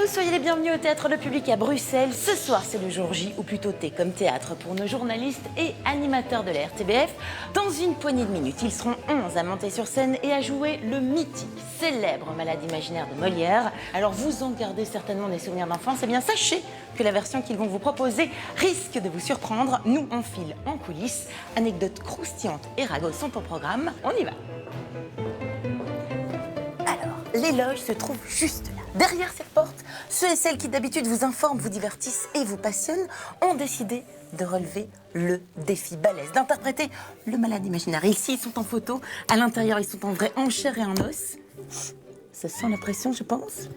tous, soyez les bienvenus au Théâtre Le Public à Bruxelles. Ce soir, c'est le jour J, ou plutôt T comme théâtre pour nos journalistes et animateurs de la RTBF. Dans une poignée de minutes, ils seront 11 à monter sur scène et à jouer le mythique, célèbre Malade imaginaire de Molière. Alors vous en gardez certainement des souvenirs d'enfance, eh bien sachez que la version qu'ils vont vous proposer risque de vous surprendre. Nous, on file en coulisses. Anecdotes croustillantes et ragots sont au programme. On y va. Alors, les loges se trouvent juste là. Derrière cette porte, ceux et celles qui d'habitude vous informent, vous divertissent et vous passionnent ont décidé de relever le défi balèze, d'interpréter le malade imaginaire. Ici, ils sont en photo. À l'intérieur, ils sont en vrai, en chair et en os. Ça sent la pression, je pense.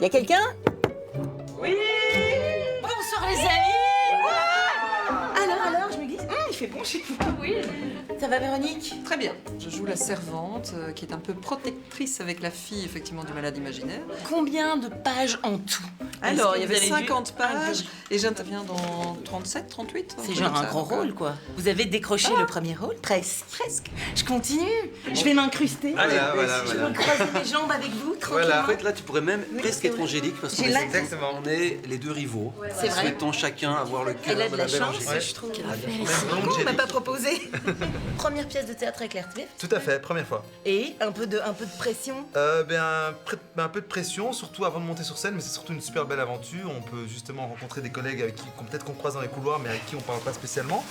Y a quelqu'un? Oui. Bonsoir les amis. Alors, je me glisse. Il fait bon chez vous. Oui. Ça va, Véronique? Très bien. Je joue la servante qui est un peu protectrice avec la fille, effectivement, du malade imaginaire. Combien de pages en tout? Alors, il y avait 50 pages et j'interviens dans 37, 38. C'est genre un gros rôle, quoi. Vous avez décroché le premier rôle? Presque. Je continue. Je vais m'incruster. Voilà. Je vais croiser mes jambes avec vous, tranquillement. Voilà, en fait, là, tu pourrais même presque être Angélique parce qu'on est exactement. on est les deux rivaux. C'est vrai. Souhaitons chacun avoir le cœur Elle a de de la la belle chance, Angélique. je trouve. Angélique. On m'a pas proposé. Première pièce de théâtre avec l'RTBF. Tout à fait, première fois. Et un peu de pression. Un peu de pression, surtout avant de monter sur scène, mais c'est surtout une super belle aventure. On peut justement rencontrer des collègues avec qui peut-être qu'on croise dans les couloirs, mais avec qui on parle pas spécialement.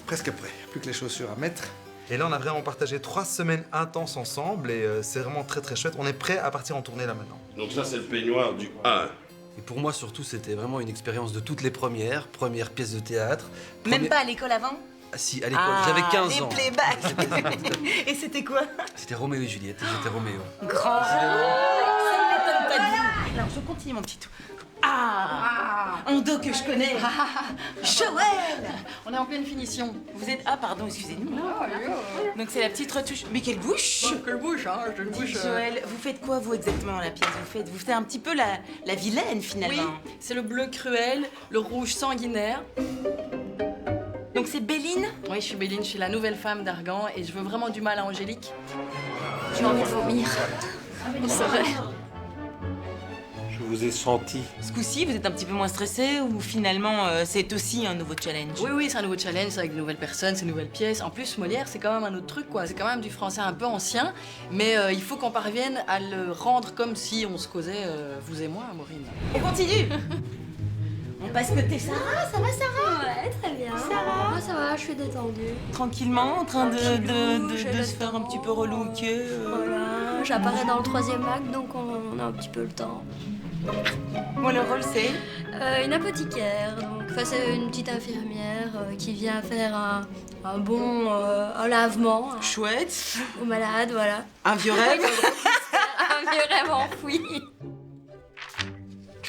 Presque prêt, plus que les chaussures à mettre. Et là, on a vraiment partagé 3 semaines intenses ensemble et c'est vraiment très très chouette. On est prêt à partir en tournée là maintenant. Donc ça, c'est le peignoir du 1. Et pour moi, surtout, c'était vraiment une expérience de toutes les première pièce de théâtre. Même pas à l'école avant? Ah, si, à l'école, j'avais 15 ans. Les playbacks. Et c'était quoi? C'était Roméo et Juliette, et j'étais Roméo. Grand. Ça ne m'étonne pas de vous. Alors, je continue mon petit tour. Un dos que je connais. Joël. On est en pleine finition. Vous êtes... pardon, excusez-nous. Donc c'est la petite retouche. Mais quelle bouche! Quelle bouche, hein? J'ai une bouche. Joël, vous faites quoi, vous, exactement, dans la pièce? Vous faites un petit peu la vilaine, finalement. Oui, c'est le bleu cruel, le rouge sanguinaire. Donc c'est Béline? Oui, je suis Béline, je suis la nouvelle femme d'Argan et je veux vraiment du mal à Angélique. J'ai envie de vomir. C'est vrai. Je vous ai senti. Ce coup-ci, vous êtes un petit peu moins stressé ou finalement c'est aussi un nouveau challenge? Oui, c'est un nouveau challenge, c'est avec de nouvelles personnes, c'est une nouvelle pièce. En plus, Molière, c'est quand même un autre truc, quoi. C'est quand même du français un peu ancien, mais il faut qu'on parvienne à le rendre comme si on se causait, vous et moi, Maureen. On continue. On passe côté Sarah. Ça va, Sarah? Ouais, très bien. Sarah? Moi, ça va, je suis détendue. Tranquillement, en train de j'ai se le faire un temps. petit peu relooker. Voilà, j'apparais dans le 3e acte, donc on a un petit peu le temps. Moi, le rôle, c'est... Une apothicaire, donc c'est une petite infirmière qui vient faire un bon un lavement Chouette. aux malades, voilà. Un vieux rêve. Un vieux rêve enfoui.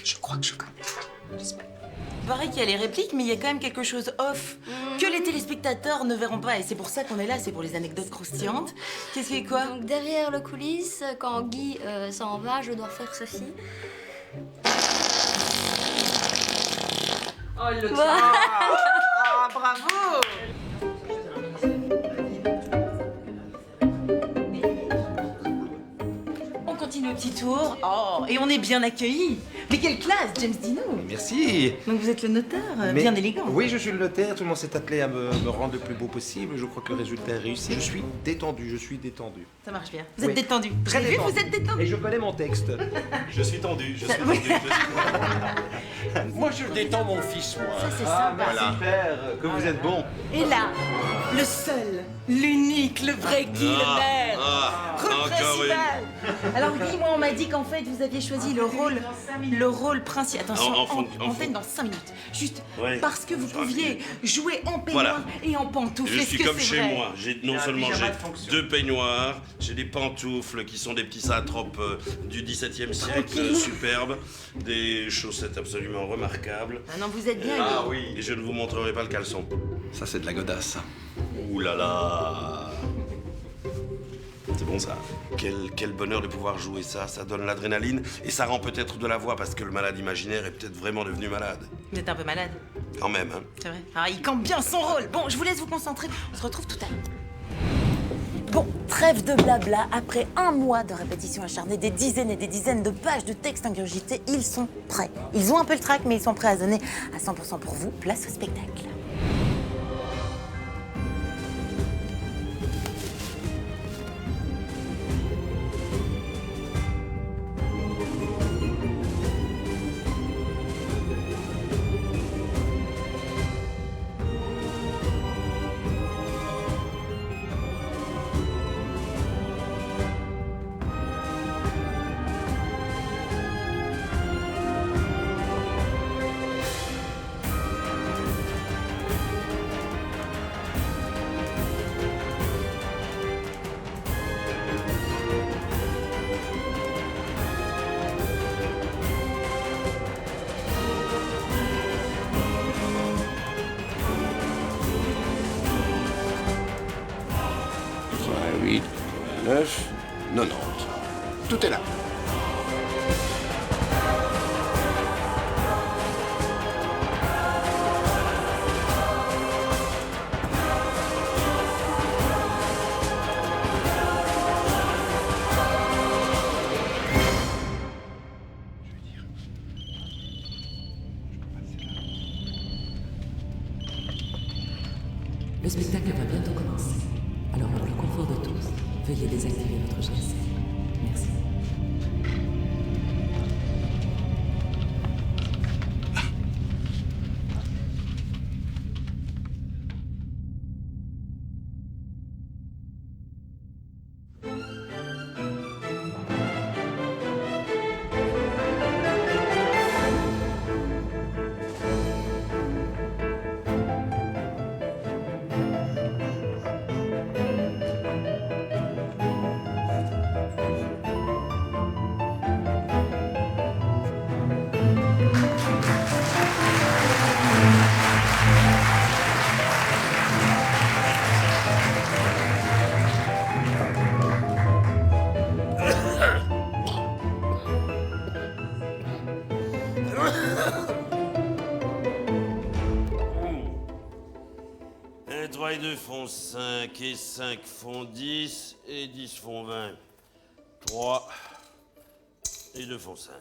Je crois que je connais. Il paraît qu'il y a les répliques, mais il y a quand même quelque chose off que les téléspectateurs ne verront pas. Et c'est pour ça qu'on est là, c'est pour les anecdotes croustillantes. Qu'est-ce qui est quoi? Donc derrière le coulisse, quand Guy s'en va, je dois faire ceci. Oh, le bravo! On continue le petit tour. Oh, et on est bien accueillis. Mais quelle classe, James Dino! Merci. Donc vous êtes le notaire, Mais- bien élégant. Oui, je suis le notaire. Tout le monde s'est appelé à me rendre le plus beau possible. Je crois que le résultat est réussi. Je suis détendu. Ça marche bien. Vous êtes Oui. détendu. Très J'ai vu, détendu. vous êtes détendu. Et je connais mon texte. Je suis tendu, Moi, je détends mon fils, moi. Ça, c'est sympa. Super, que vous êtes bon. Et là, le seul, l'unique, le vrai Guy le maire. Rôle principal. Alors Guy, moi on m'a dit qu'en fait vous aviez choisi le rôle principal. Attention, antenne dans 5 minutes. Juste Ouais. parce que vous pouviez jouer en peignoir et en pantoufles. Je Est-ce suis que comme c'est chez vrai? moi. Non seulement j'ai 2 peignoirs, j'ai des pantoufles qui sont des petits satropes du XVIIe siècle, Tranquille. superbes, des chaussettes absolument remarquables. Ah non, vous êtes bien. Ah Guy. oui. Et je ne vous montrerai pas le caleçon. Ça, c'est de la godasse. Ouh là là. C'est bon ça. Quel bonheur de pouvoir jouer ça. Ça donne l'adrénaline et ça rend peut-être de la voix parce que le malade imaginaire est peut-être vraiment devenu malade. Vous êt un peu malade, Quand même, hein. c'est vrai. Ah, il campe bien son rôle. Bon, je vous laisse vous concentrer. On se retrouve tout à l'heure. Bon, trêve de blabla. Après un mois de répétition acharnée, des dizaines et des dizaines de pages de textes ingurgités, ils sont prêts. Ils ont un peu le trac, mais ils sont prêts à donner à 100% pour vous. Place au spectacle. Huit, 9, 90. Tout est là. Le spectacle va bientôt commencer. Alors, pour le confort de tous, veuillez désactiver votre GSM. Merci. Un 3 et 2 font 5, et 5 font 10, et 10 font 20. 3 et 2 font 5.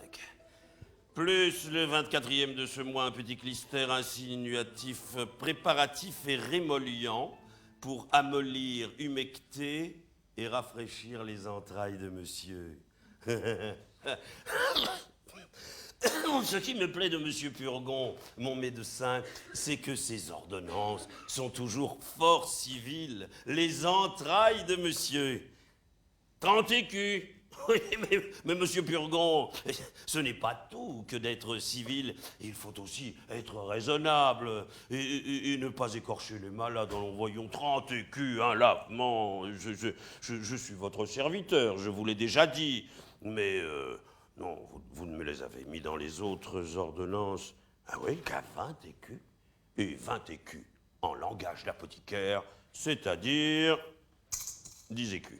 Plus le 24e de ce mois, un petit clistère insinuatif, préparatif et rémolliant pour amollir, humecter et rafraîchir les entrailles de monsieur. Ce qui me plaît de monsieur Purgon, mon médecin, c'est que ses ordonnances sont toujours fort civiles. Les entrailles de monsieur. 30 écus. Oui, mais monsieur Purgon, ce n'est pas tout que d'être civil. Il faut aussi être raisonnable et ne pas écorcher les malades en envoyant 30 écus, un lavement. Je suis votre serviteur, je vous l'ai déjà dit. Mais non, vous ne me les avez mis dans les autres ordonnances. Ah oui, qu'à 20 écus. Et 20 écus en langage d'apothicaire, c'est-à-dire 10 écus.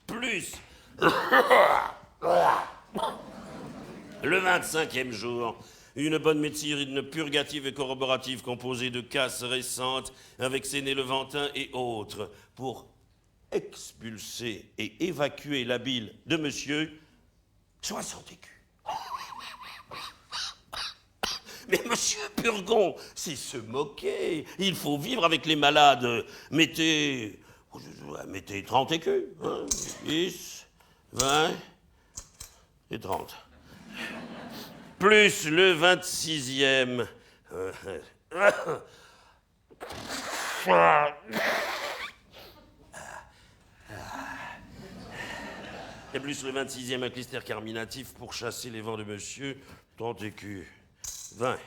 Plus le 25e jour, une bonne médecine purgative et corroborative composée de casses récentes avec séné-levantin et autres pour expulser et évacuer la bile de monsieur 60 écus. Mais monsieur Purgon, c'est se moquer. Il faut vivre avec les malades. Mettez 30 écus. Hein, 10, 20 et 30. Plus le 26e. Et plus le 26e, un clistère carminatif pour chasser les vents de monsieur. 30 écus. 20.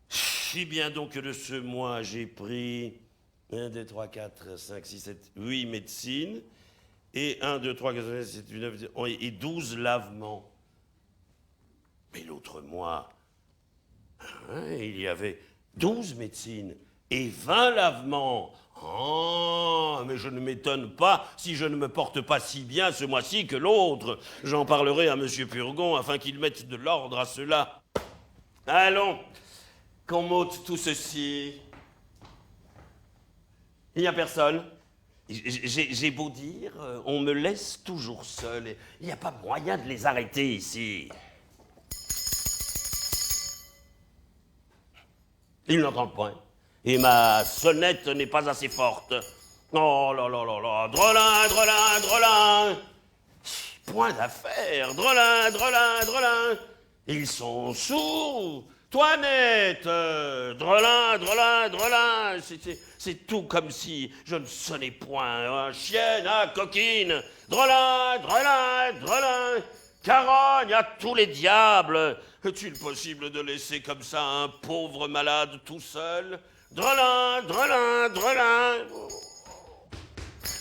Si bien donc que de ce mois, j'ai pris 1, 2, 3, 4, 5, 6, 7, 8 médecines. Et 1, 2, 3, 4, 5, 6, 7, 8, 9, 10, et 12 lavements. Mais l'autre mois, il y avait 12 médecines et 20 lavements. Oh, mais je ne m'étonne pas si je ne me porte pas si bien ce mois-ci que l'autre. J'en parlerai à monsieur Purgon afin qu'il mette de l'ordre à cela. Allons, qu'on m'ôte tout ceci. Il n'y a personne. J'ai beau dire, on me laisse toujours seul. Il n'y a pas moyen de les arrêter ici. Ils n'entendent point. Et ma sonnette n'est pas assez forte. Oh là là là là, drelin, drelin, drelin. Point d'affaire, drelin, drelin, drelin. Ils sont sourds. Toinette, drelin, drelin, drelin. C'est tout comme si je ne sonnais point. Chienne à coquine, drelin, drelin, drelin. Carogne à tous les diables. Est-il possible de laisser comme ça un pauvre malade tout seul? Drelin, drelin, drelin.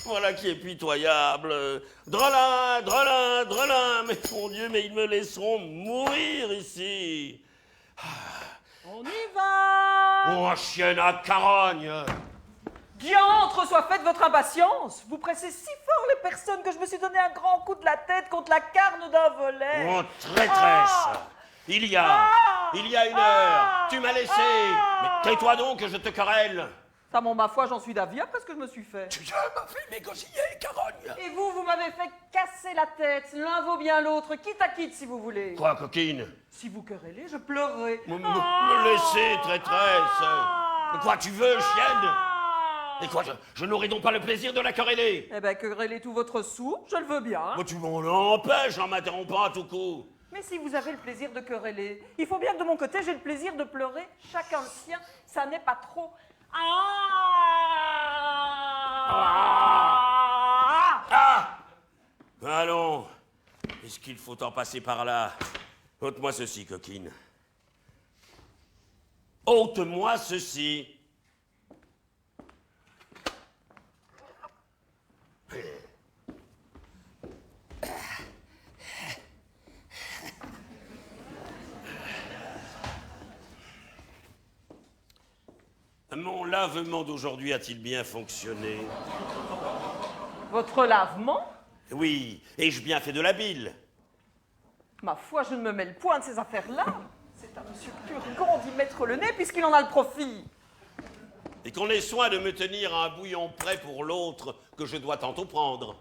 Voilà qui est pitoyable. Drelin, drelin, drelin. Mais mon Dieu, mais ils me laisseront mourir ici. On y va! Oh, chienne à carogne! Diantre, soit faite votre impatience! Vous pressez si fort les personnes que je me suis donné un grand coup de la tête contre la carne d'un volet! Oh, traîtresse! Il y a une heure, tu m'as laissé! Mais tais-toi donc que je te querelle! Ça, ma foi, j'en suis d'avis après ce que je me suis fait. Tu m'as fait négocier, carogne! Et vous m'avez fait casser la tête. L'un vaut bien l'autre, quitte à quitte si vous voulez. Quoi, coquine? Si vous querellez, je pleurerai. Me laisser, traîtresse! Mais quoi, tu veux, chienne? Et quoi, je n'aurai donc pas le plaisir de la quereller? Eh ben, querellez tout votre sou, je le veux bien. Oh, tu m'en empêches en m'interrompant à tout coup. Mais si vous avez le plaisir de quereller, il faut bien que de mon côté, j'ai le plaisir de pleurer. Chacun le sien, ça n'est pas trop. Allons, est-ce qu'il faut en passer par là? Ôte-moi ceci, coquine. Ôte-moi ceci. Mon lavement d'aujourd'hui a-t-il bien fonctionné? Votre lavement? Oui, ai-je bien fait de la bile? Ma foi, je ne me mêle point de ces affaires-là. C'est à monsieur Purgon d'y mettre le nez puisqu'il en a le profit. Et qu'on ait soin de me tenir un bouillon prêt pour l'autre que je dois tantôt prendre.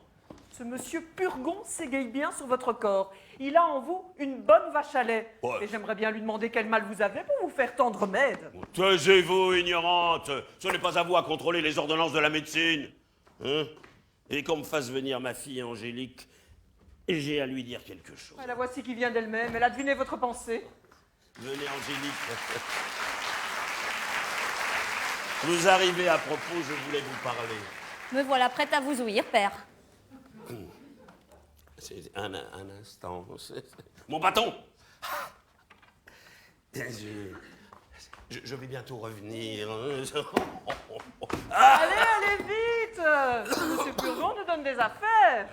Ce monsieur Purgon s'égaye bien sur votre corps. Il a en vous une bonne vache à lait. Ouais. Et j'aimerais bien lui demander quel mal vous avez pour vous faire tendre remède. Taisez-vous, ignorante. Ce n'est pas à vous à contrôler les ordonnances de la médecine. Hein? Et qu'on me fasse venir ma fille Angélique, j'ai à lui dire quelque chose. La voici qui vient d'elle-même. Elle a deviné votre pensée. Venez, Angélique. Vous arrivez à propos, je voulais vous parler. Me voilà prête à vous ouïr, père. C'est un instant. Mon bâton! Je vais bientôt revenir. Allez, allez vite! Monsieur Purgon nous donne des affaires.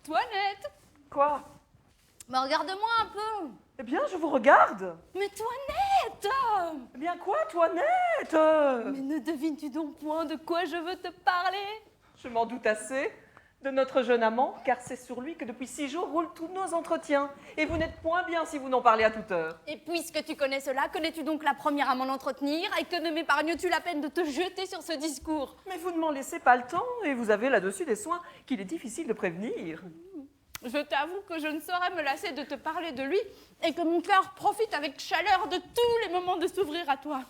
Toinette! Quoi? Mais regarde-moi un peu! Eh bien, je vous regarde. Mais Toinette! Eh bien quoi, Toinette? Mais ne devines-tu donc point de quoi je veux te parler? Je m'en doute assez de notre jeune amant, car c'est sur lui que depuis 6 jours roulent tous nos entretiens. Et vous n'êtes point bien si vous n'en parlez à toute heure. Et puisque tu connais cela, connais-tu donc la première à m'en entretenir? Et que ne m'épargnes-tu la peine de te jeter sur ce discours? Mais vous ne m'en laissez pas le temps, et vous avez là-dessus des soins qu'il est difficile de prévenir. Je t'avoue que je ne saurais me lasser de te parler de lui et que mon cœur profite avec chaleur de tous les moments de s'ouvrir à toi.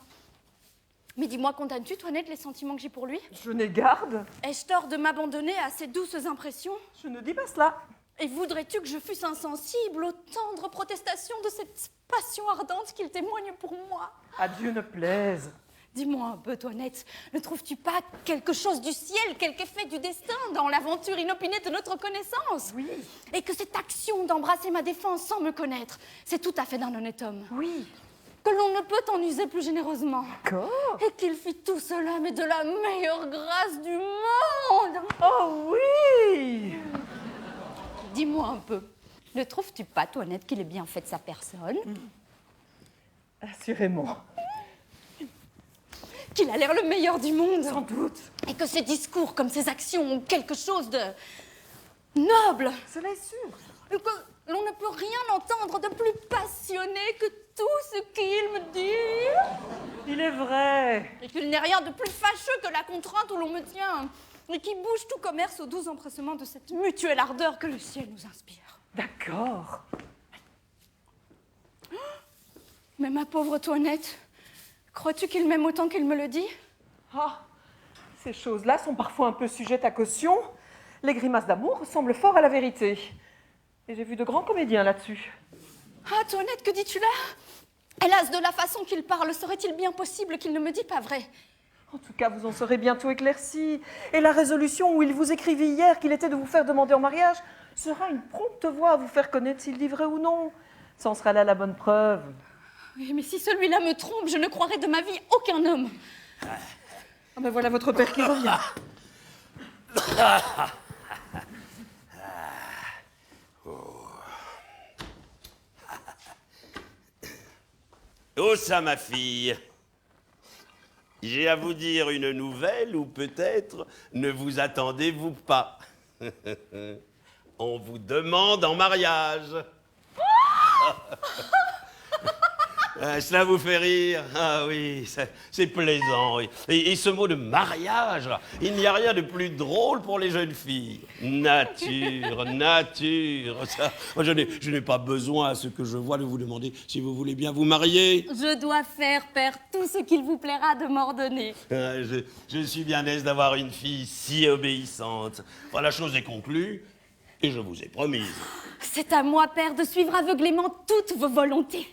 Mais dis-moi, condamnes-tu, Toinette, les sentiments que j'ai pour lui? Je n'ai garde. Ai-je tort de m'abandonner à ces douces impressions? Je ne dis pas cela. Et voudrais-tu que je fusse insensible aux tendres protestations de cette passion ardente qu'il témoigne pour moi? À Dieu ne plaise. Dis-moi un peu, Toinette, ne trouves-tu pas quelque chose du ciel, quelque effet du destin dans l'aventure inopinée de notre connaissance? Oui. Et que cette action d'embrasser ma défense sans me connaître, c'est tout à fait d'un honnête homme. Oui. Que l'on ne peut en user plus généreusement. D'accord. Et qu'il fit tout cela, mais de la meilleure grâce du monde. Oh oui. Dis-moi un peu, ne trouves-tu pas, Toinette, qu'il est bien fait de sa personne? Assurément. Qu'il a l'air le meilleur du monde. Sans doute. Et que ses discours comme ses actions ont quelque chose de noble. Cela est sûr. Et que l'on ne peut rien entendre de plus passionné que tout ce qu'il me dit. Il est vrai. Et qu'il n'est rien de plus fâcheux que la contrainte où l'on me tient. Et qui bouge tout commerce au doux empressement de cette mutuelle ardeur que le ciel nous inspire. D'accord. Mais ma pauvre Toinette, crois-tu qu'il m'aime autant qu'il me le dit? Ah, ces choses-là sont parfois un peu sujettes à caution. Les grimaces d'amour ressemblent fort à la vérité. Et j'ai vu de grands comédiens là-dessus. Ah, Toinette, que dis-tu là? Hélas, de la façon qu'il parle, serait-il bien possible qu'il ne me dise pas vrai? En tout cas, vous en serez bientôt éclairci. Et la résolution où il vous écrivit hier qu'il était de vous faire demander en mariage sera une prompte voie à vous faire connaître s'il dit vrai ou non. Ça en sera là la bonne preuve. Oui, mais si celui-là me trompe, je ne croirai de ma vie aucun homme. Ah ben voilà votre père qui revient. Oh ça, ma fille. J'ai à vous dire une nouvelle ou peut-être ne vous attendez-vous pas. On vous demande en mariage. Cela vous fait rire? Ah oui, c'est plaisant. Et ce mot de mariage, là, il n'y a rien de plus drôle pour les jeunes filles. Nature, nature. Ça, moi, je n'ai pas besoin, à ce que je vois, de vous demander si vous voulez bien vous marier. Je dois faire, père, tout ce qu'il vous plaira de m'ordonner. Je suis bien aise d'avoir une fille si obéissante. Enfin, la chose est conclue et je vous ai promise. C'est à moi, père, de suivre aveuglément toutes vos volontés.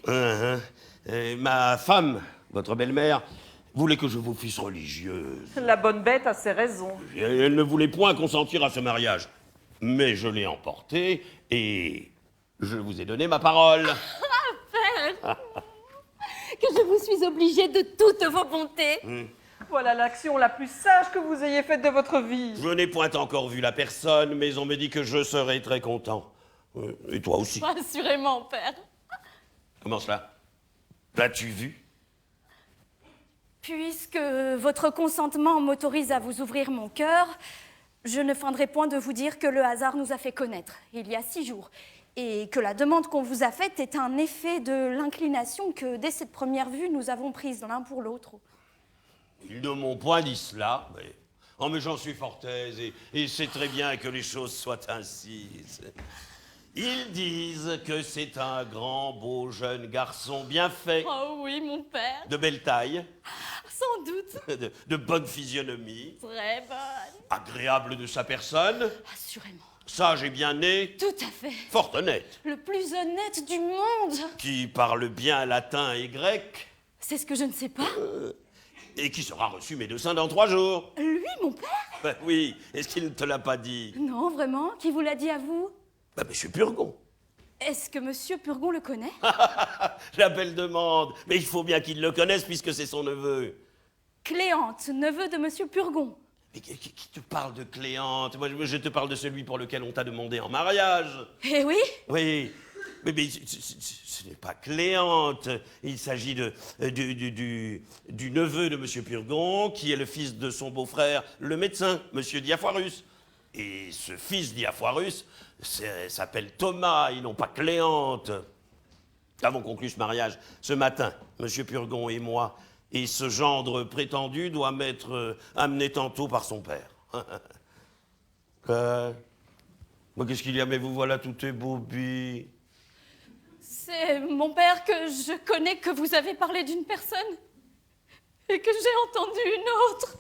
Ma femme, votre belle-mère, voulait que je vous fisse religieuse. La bonne bête a ses raisons. Elle ne voulait point consentir à ce mariage. Mais je l'ai emporté et je vous ai donné ma parole. Père, que je vous suis obligée de toutes vos bontés. Voilà l'action la plus sage que vous ayez faite de votre vie. Je n'ai point encore vu la personne, mais on me dit que je serai très content. Et toi aussi. Assurément, père. Comment cela? L'as-tu vu? Puisque votre consentement m'autorise à vous ouvrir mon cœur, je ne feindrai point de vous dire que le hasard nous a fait connaître il y a 6 jours, et que la demande qu'on vous a faite est un effet de l'inclination que, dès cette première vue, nous avons prise l'un pour l'autre. Ils ne m'ont point dit cela, mais... Oh, mais j'en suis fort aise, et c'est très bien que les choses soient ainsi. Ils disent que c'est un grand, beau, jeune garçon bien fait. Oh oui, mon père. De belle taille. Sans doute. De bonne physionomie. Très bonne. Agréable de sa personne. Assurément. Sage et bien né. Tout à fait. Fort honnête. Le plus honnête du monde. Qui parle bien latin et grec. C'est ce que je ne sais pas. Et qui sera reçu médecin dans 3 jours. Lui, mon père? Ben oui, est-ce qu'il ne te l'a pas dit? Non, vraiment? Qui vous l'a dit à vous? Ben, monsieur Purgon. Est-ce que monsieur Purgon le connaît? La belle demande. Mais il faut bien qu'il le connaisse puisque c'est son neveu. Cléante, neveu de monsieur Purgon. Mais qui te parle de Cléante? Moi, je te parle de celui pour lequel on t'a demandé en mariage. Eh oui? Oui. Mais ce n'est pas Cléante. Il s'agit du neveu de monsieur Purgon, qui est le fils de son beau-frère, le médecin, monsieur Diafoirus. Et ce fils Diafoirus s'appelle Thomas, et non pas Cléante. Nous avons conclu ce mariage ce matin, monsieur Purgon et moi. Et ce gendre prétendu doit m'être amené tantôt par son père. Qu'est-ce qu'il y a? Mais vous voilà tout ébobie. C'est mon père que je connais, que vous avez parlé d'une personne et que j'ai entendu une autre.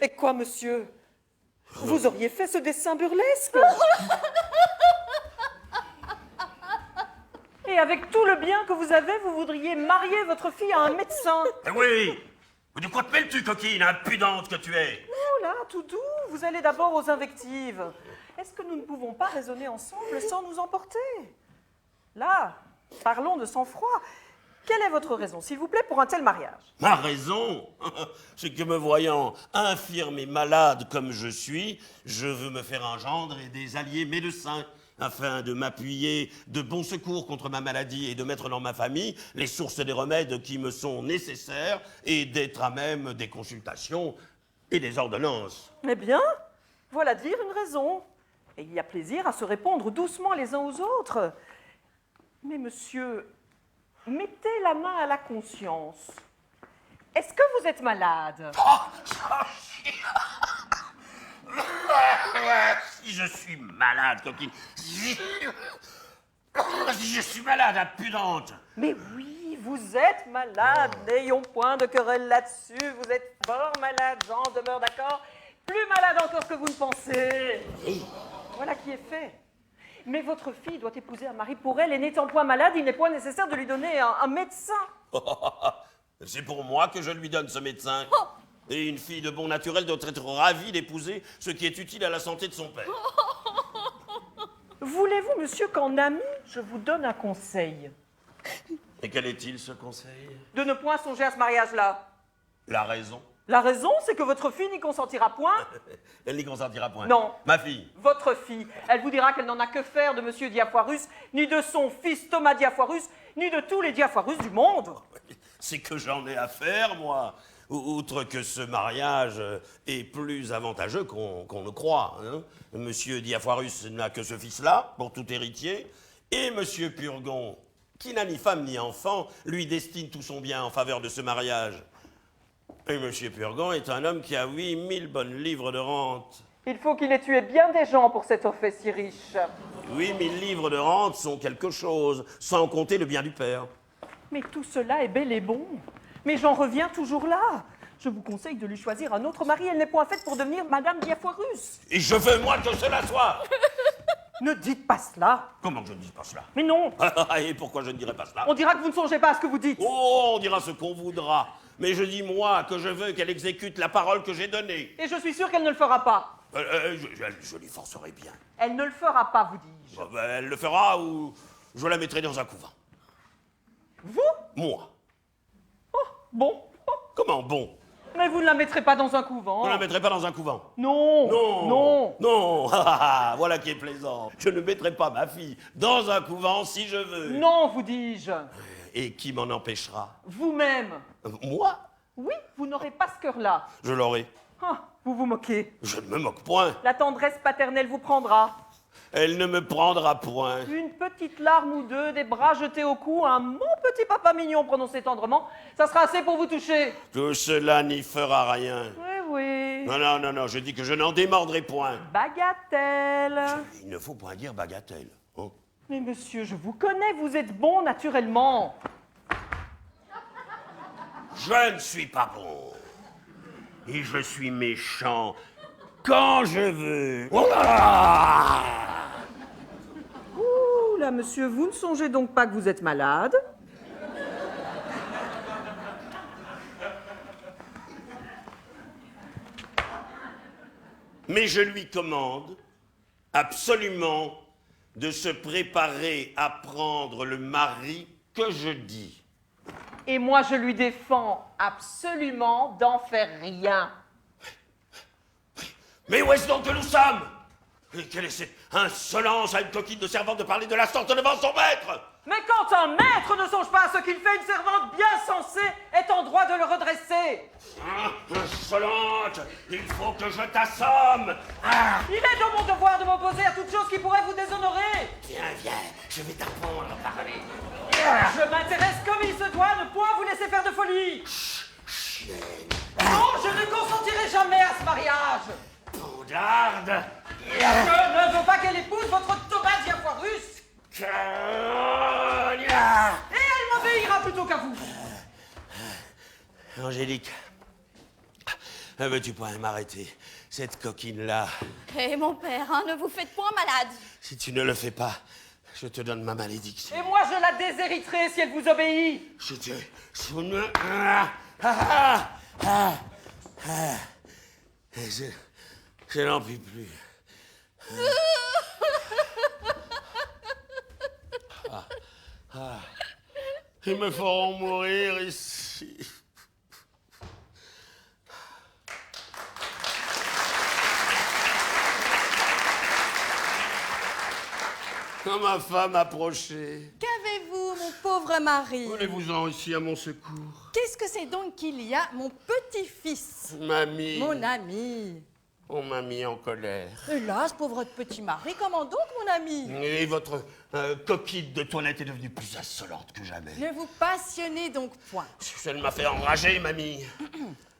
Et quoi, monsieur? Vous auriez fait ce dessin burlesque? Et avec tout le bien que vous avez, vous voudriez marier votre fille à un médecin? Eh oui! De quoi te mêles-tu, coquine, impudente que tu es? Oh là, tout doux, vous allez d'abord aux invectives. Est-ce que nous ne pouvons pas raisonner ensemble sans nous emporter? Là, parlons de sang-froid. Quelle est votre raison, s'il vous plaît, pour un tel mariage? Ma raison, c'est que me voyant infirme et malade comme je suis, je veux me faire un gendre et des alliés médecins, afin de m'appuyer de bons secours contre ma maladie et de mettre dans ma famille les sources des remèdes qui me sont nécessaires et d'être à même des consultations et des ordonnances. Eh bien, voilà dire une raison. Et il y a plaisir à se répondre doucement les uns aux autres. Mais monsieur, mettez la main à la conscience. Est-ce que vous êtes malade? Si je suis malade, coquine. Si je suis malade, impudente. Mais oui, vous êtes malade. N'ayons point de querelle là-dessus. Vous êtes fort malade, j'en demeure d'accord. Plus malade encore que vous ne pensez. Voilà qui est fait. Mais votre fille doit épouser un mari pour elle, et n'étant point malade, il n'est point nécessaire de lui donner un médecin. C'est pour moi que je lui donne ce médecin. Et une fille de bon naturel doit être ravie d'épouser ce qui est utile à la santé de son père. Voulez-vous, monsieur, qu'en ami, je vous donne un conseil? Et quel est-il, ce conseil? De ne point songer à ce mariage-là. La raison? La raison, c'est que votre fille n'y consentira point. Elle n'y consentira point. Non. Ma fille? Votre fille. Elle vous dira qu'elle n'en a que faire de monsieur Diafoirus, ni de son fils Thomas Diafoirus, ni de tous les Diafoirus du monde. C'est que j'en ai à faire, moi. Outre que ce mariage est plus avantageux qu'on ne croit. Hein. Monsieur Diafoirus n'a que ce fils-là, pour tout héritier, et monsieur Purgon, qui n'a ni femme ni enfant, lui destine tout son bien en faveur de ce mariage. Et monsieur Purgon est un homme qui a 8000 bonnes livres de rente. Il faut qu'il ait tué bien des gens pour s'être fait si riche. 8000 livres de rente sont quelque chose, sans compter le bien du père. Mais tout cela est bel et bon. Mais j'en reviens toujours là. Je vous conseille de lui choisir un autre mari. Elle n'est point faite pour devenir Madame Diafoirus. Et je veux, moi, que cela soit. Ne dites pas cela. Comment que je ne dis pas cela? Mais non. Et pourquoi je ne dirais pas cela? On dira que vous ne songez pas à ce que vous dites. Oh, on dira ce qu'on voudra. Mais je dis, moi, que je veux qu'elle exécute la parole que j'ai donnée. Et je suis sûr qu'elle ne le fera pas. Je l'y forcerai bien. Elle ne le fera pas, vous dis-je. Elle le fera ou je la mettrai dans un couvent. Vous? Moi. Bon. Comment bon? Mais vous ne la mettrez pas dans un couvent. On ne la mettrai pas dans un couvent. Non. Non. Non. Non. Voilà qui est plaisant. Je ne mettrai pas ma fille dans un couvent si je veux. Non, vous dis-je. Et qui m'en empêchera? Vous-même. Moi? Oui, vous n'aurez pas ce cœur-là. Je l'aurai. Ah, vous vous moquez. Je ne me moque point. La tendresse paternelle vous prendra. Elle ne me prendra point. Une petite larme ou deux, des bras jetés au cou, un mon petit papa mignon prononcé tendrement, ça sera assez pour vous toucher. Tout cela n'y fera rien. Oui. Non, je dis que je n'en démordrai point. Bagatelle. Il ne faut point dire bagatelle. Hein. Mais monsieur, je vous connais, vous êtes bon naturellement. Je ne suis pas bon. Et je suis méchant quand je veux. Ouh là, monsieur, vous ne songez donc pas que vous êtes malade? Mais je lui commande absolument de se préparer à prendre le mari que je dis. Et moi, je lui défends absolument d'en faire rien. Mais où est-ce donc que nous sommes? Et quelle est cette insolence à une coquine de servante de parler de la sorte devant son maître? Mais quand un maître ne songe pas à ce qu'il fait, une servante bien sensée est en droit de le redresser. Insolente, il faut que je t'assomme. Il est de mon devoir de m'opposer à toute chose qui pourrait vous déshonorer. Viens, je vais t'apprendre à parler. Je m'intéresse comme il se doit, ne point vous laisser faire de folie. Non, je ne consentirai jamais à ce mariage. Pondarde. Je ne veux pas qu'elle épouse votre Thomas Diafoirus. Et elle m'obéira plutôt qu'à vous. Angélique, veux-tu point m'arrêter? Cette coquine-là, Eh mon père, hein, ne vous faites point malade. si tu ne le fais pas, je te donne ma malédiction. Et moi, je la déshériterai si elle vous obéit. Je n'en puis plus. Ils me feront mourir ici. Quand ma femme approchait. Qu'avez-vous, mon pauvre mari? Venez-vous-en ici à mon secours. Qu'est-ce que c'est donc qu'il y a, mon petit-fils? Mamie. Mon ami. On m'a mis en colère. Hélas, pauvre petit mari, comment donc, mon ami? Et votre coquille de toilette est devenue plus insolente que jamais. Ne vous passionnez donc point. Elle m'a fait enrager, mamie.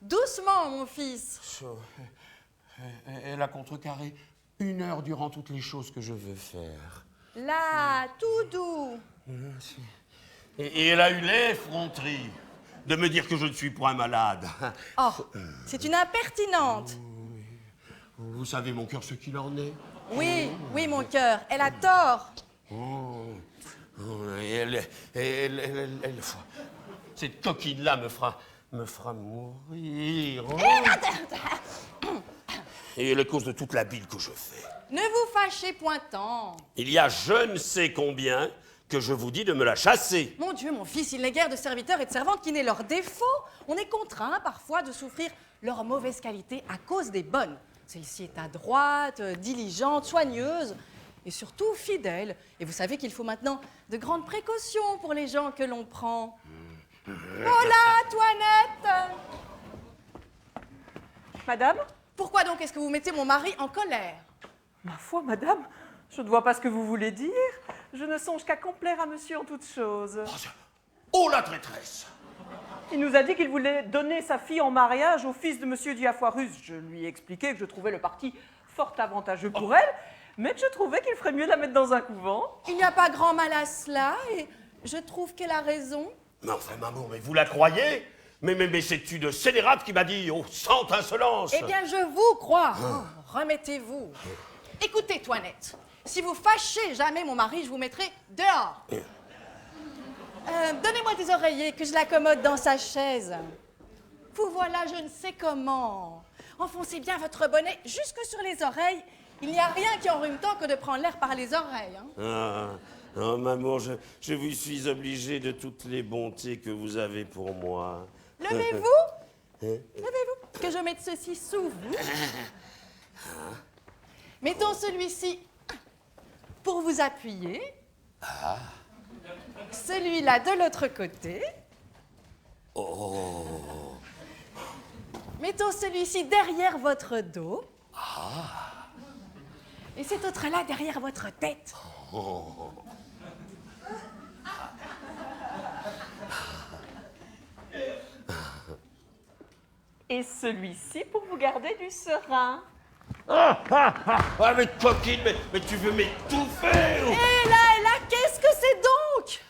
Doucement, mon fils. Elle a contrecarré 1 heure durant toutes les choses que je veux faire. Là, tout doux. Et elle a eu l'effronterie de me dire que je ne suis point malade. Oh, c'est une impertinente. Vous savez, mon cœur, ce qu'il en est. Oui, oui, mon cœur, elle a tort. Cette coquille-là me fera mourir. Et elle est cause de toute la bile que je fais. Ne vous fâchez point tant. Il y a je ne sais combien que je vous dis de me la chasser. Mon Dieu, mon fils, il n'est guère de serviteurs et de servantes qui n'aient leurs défauts. On est contraint parfois de souffrir leurs mauvaises qualités à cause des bonnes. Celle-ci est adroite, diligente, soigneuse et surtout fidèle. Et vous savez qu'il faut maintenant de grandes précautions pour les gens que l'on prend. Voilà, Toinette! Madame? Pourquoi donc est-ce que vous mettez mon mari en colère? Ma foi, madame, je ne vois pas ce que vous voulez dire. Je ne songe qu'à complaire à monsieur en toutes choses. Oh, la traîtresse! Il nous a dit qu'il voulait donner sa fille en mariage au fils de monsieur Diafoirus. Je lui ai expliqué que je trouvais le parti fort avantageux pour elle, mais que je trouvais qu'il ferait mieux de la mettre dans un couvent. Il n'y a pas grand mal à cela et je trouve qu'elle a raison. Mais enfin, maman, mais vous la croyez? Mais c'est une scélérate qui m'a dit « Oh, sans insolence !» Eh bien, je vous crois. Oh, remettez-vous. Écoutez, Toinette, si vous fâchez jamais mon mari, je vous mettrai dehors. Donnez-moi des oreillers, que je l'accommode dans sa chaise. Vous voilà, je ne sais comment. Enfoncez bien votre bonnet jusque sur les oreilles. Il n'y a rien qui enrhume tant que de prendre l'air par les oreilles. Hein. Oh, maman, je vous suis obligé de toutes les bontés que vous avez pour moi. Levez-vous. Levez-vous. Que je mette ceci sous vous. Mettons celui-ci pour vous appuyer. Celui-là de l'autre côté. Mettons celui-ci derrière votre dos. Et cet autre-là derrière votre tête. Et celui-ci pour vous garder du serein. Ah, mais coquine, mais tu veux m'étouffer! Et là, qu'est-ce que c'est donc?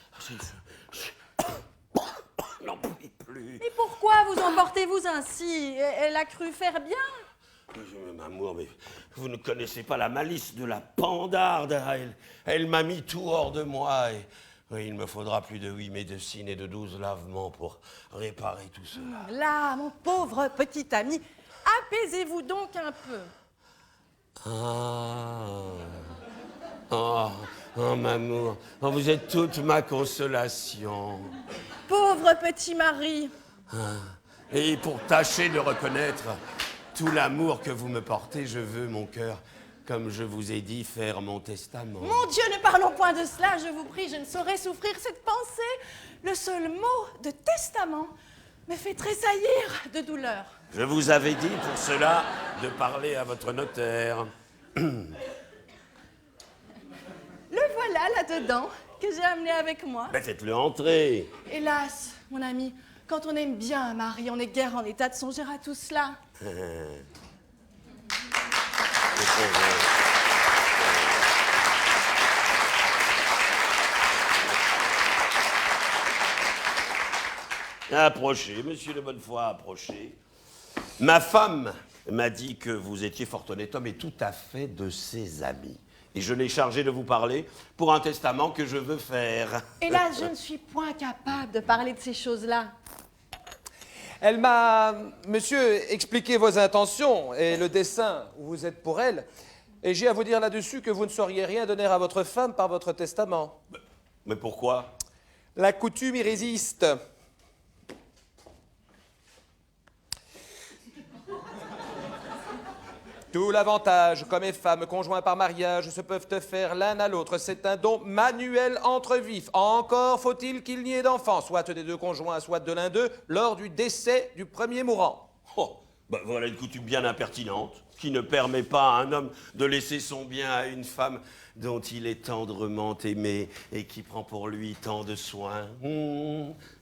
N'en puis plus. Et pourquoi vous emportez-vous ainsi? Elle a cru faire bien. Amour, mais vous ne connaissez pas la malice de la pandarde. Elle m'a mis tout hors de moi. Et oui, il me faudra plus de 8 médecines et de 12 lavements pour réparer tout cela. Là, mon pauvre petit ami, apaisez-vous donc un peu. Oh, m'amour, vous êtes toute ma consolation. Pauvre petit mari. Et pour tâcher de reconnaître tout l'amour que vous me portez, je veux, mon cœur, comme je vous ai dit, faire mon testament. Mon Dieu, ne parlons point de cela, je vous prie, je ne saurais souffrir cette pensée. Le seul mot de testament me fait tressaillir de douleur. Je vous avais dit pour cela de parler à votre notaire. Le voilà là-dedans, que j'ai amené avec moi. Mais faites-le entrer. Hélas, mon ami, quand on aime bien un mari, on n'est guère en état de songer à tout cela. Approchez, monsieur de Bonnefoy, approchez. Ma femme m'a dit que vous étiez fort honnête homme et tout à fait de ses amis. Et je l'ai chargé de vous parler pour un testament que je veux faire. Hélas, je ne suis point capable de parler de ces choses-là. Elle m'a, monsieur, expliqué vos intentions et le dessein où vous êtes pour elle. Et j'ai à vous dire là-dessus que vous ne sauriez rien donner à votre femme par votre testament. Mais pourquoi? La coutume y résiste. Tout l'avantage, qu'hommes et femmes, conjoints par mariage, se peuvent faire l'un à l'autre. C'est un don manuel entre vifs. Encore faut-il qu'il n'y ait d'enfants, soit des deux conjoints, soit de l'un d'eux, lors du décès du premier mourant. Oh, Bah, voilà une coutume bien impertinente, qui ne permet pas à un homme de laisser son bien à une femme dont il est tendrement aimé et qui prend pour lui tant de soins.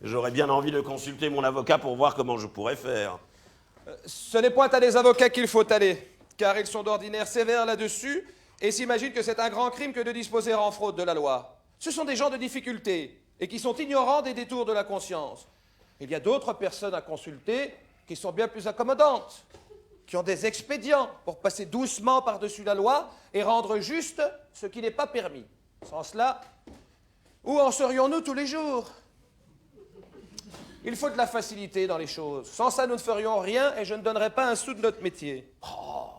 J'aurais bien envie de consulter mon avocat pour voir comment je pourrais faire. Ce n'est point à des avocats qu'il faut aller, car ils sont d'ordinaire sévères là-dessus et s'imaginent que c'est un grand crime que de disposer en fraude de la loi. Ce sont des gens de difficulté et qui sont ignorants des détours de la conscience. Il y a d'autres personnes à consulter qui sont bien plus accommodantes, qui ont des expédients pour passer doucement par-dessus la loi et rendre juste ce qui n'est pas permis. Sans cela, où en serions-nous tous les jours? Il faut de la facilité dans les choses. Sans ça, nous ne ferions rien et je ne donnerais pas un sou de notre métier. Oh,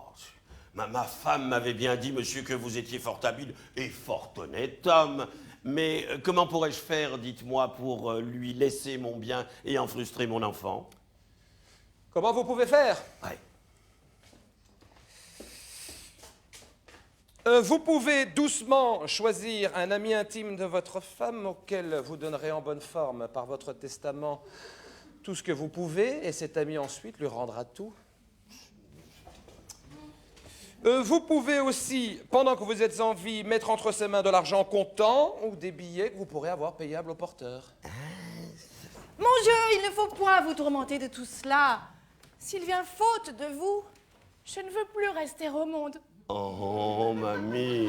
ma femme m'avait bien dit, monsieur, que vous étiez fort habile et fort honnête homme. Mais comment pourrais-je faire, dites-moi, pour lui laisser mon bien et en frustrer mon enfant? Comment vous pouvez faire? Ouais. Vous pouvez doucement choisir un ami intime de votre femme auquel vous donnerez en bonne forme par votre testament tout ce que vous pouvez et cet ami ensuite lui rendra tout. Vous pouvez aussi, pendant que vous êtes en vie, mettre entre ses mains de l'argent comptant ou des billets que vous pourrez avoir payables au porteur. Mon Dieu, il ne faut point vous tourmenter de tout cela. S'il vient faute de vous, je ne veux plus rester au monde. Oh, mamie.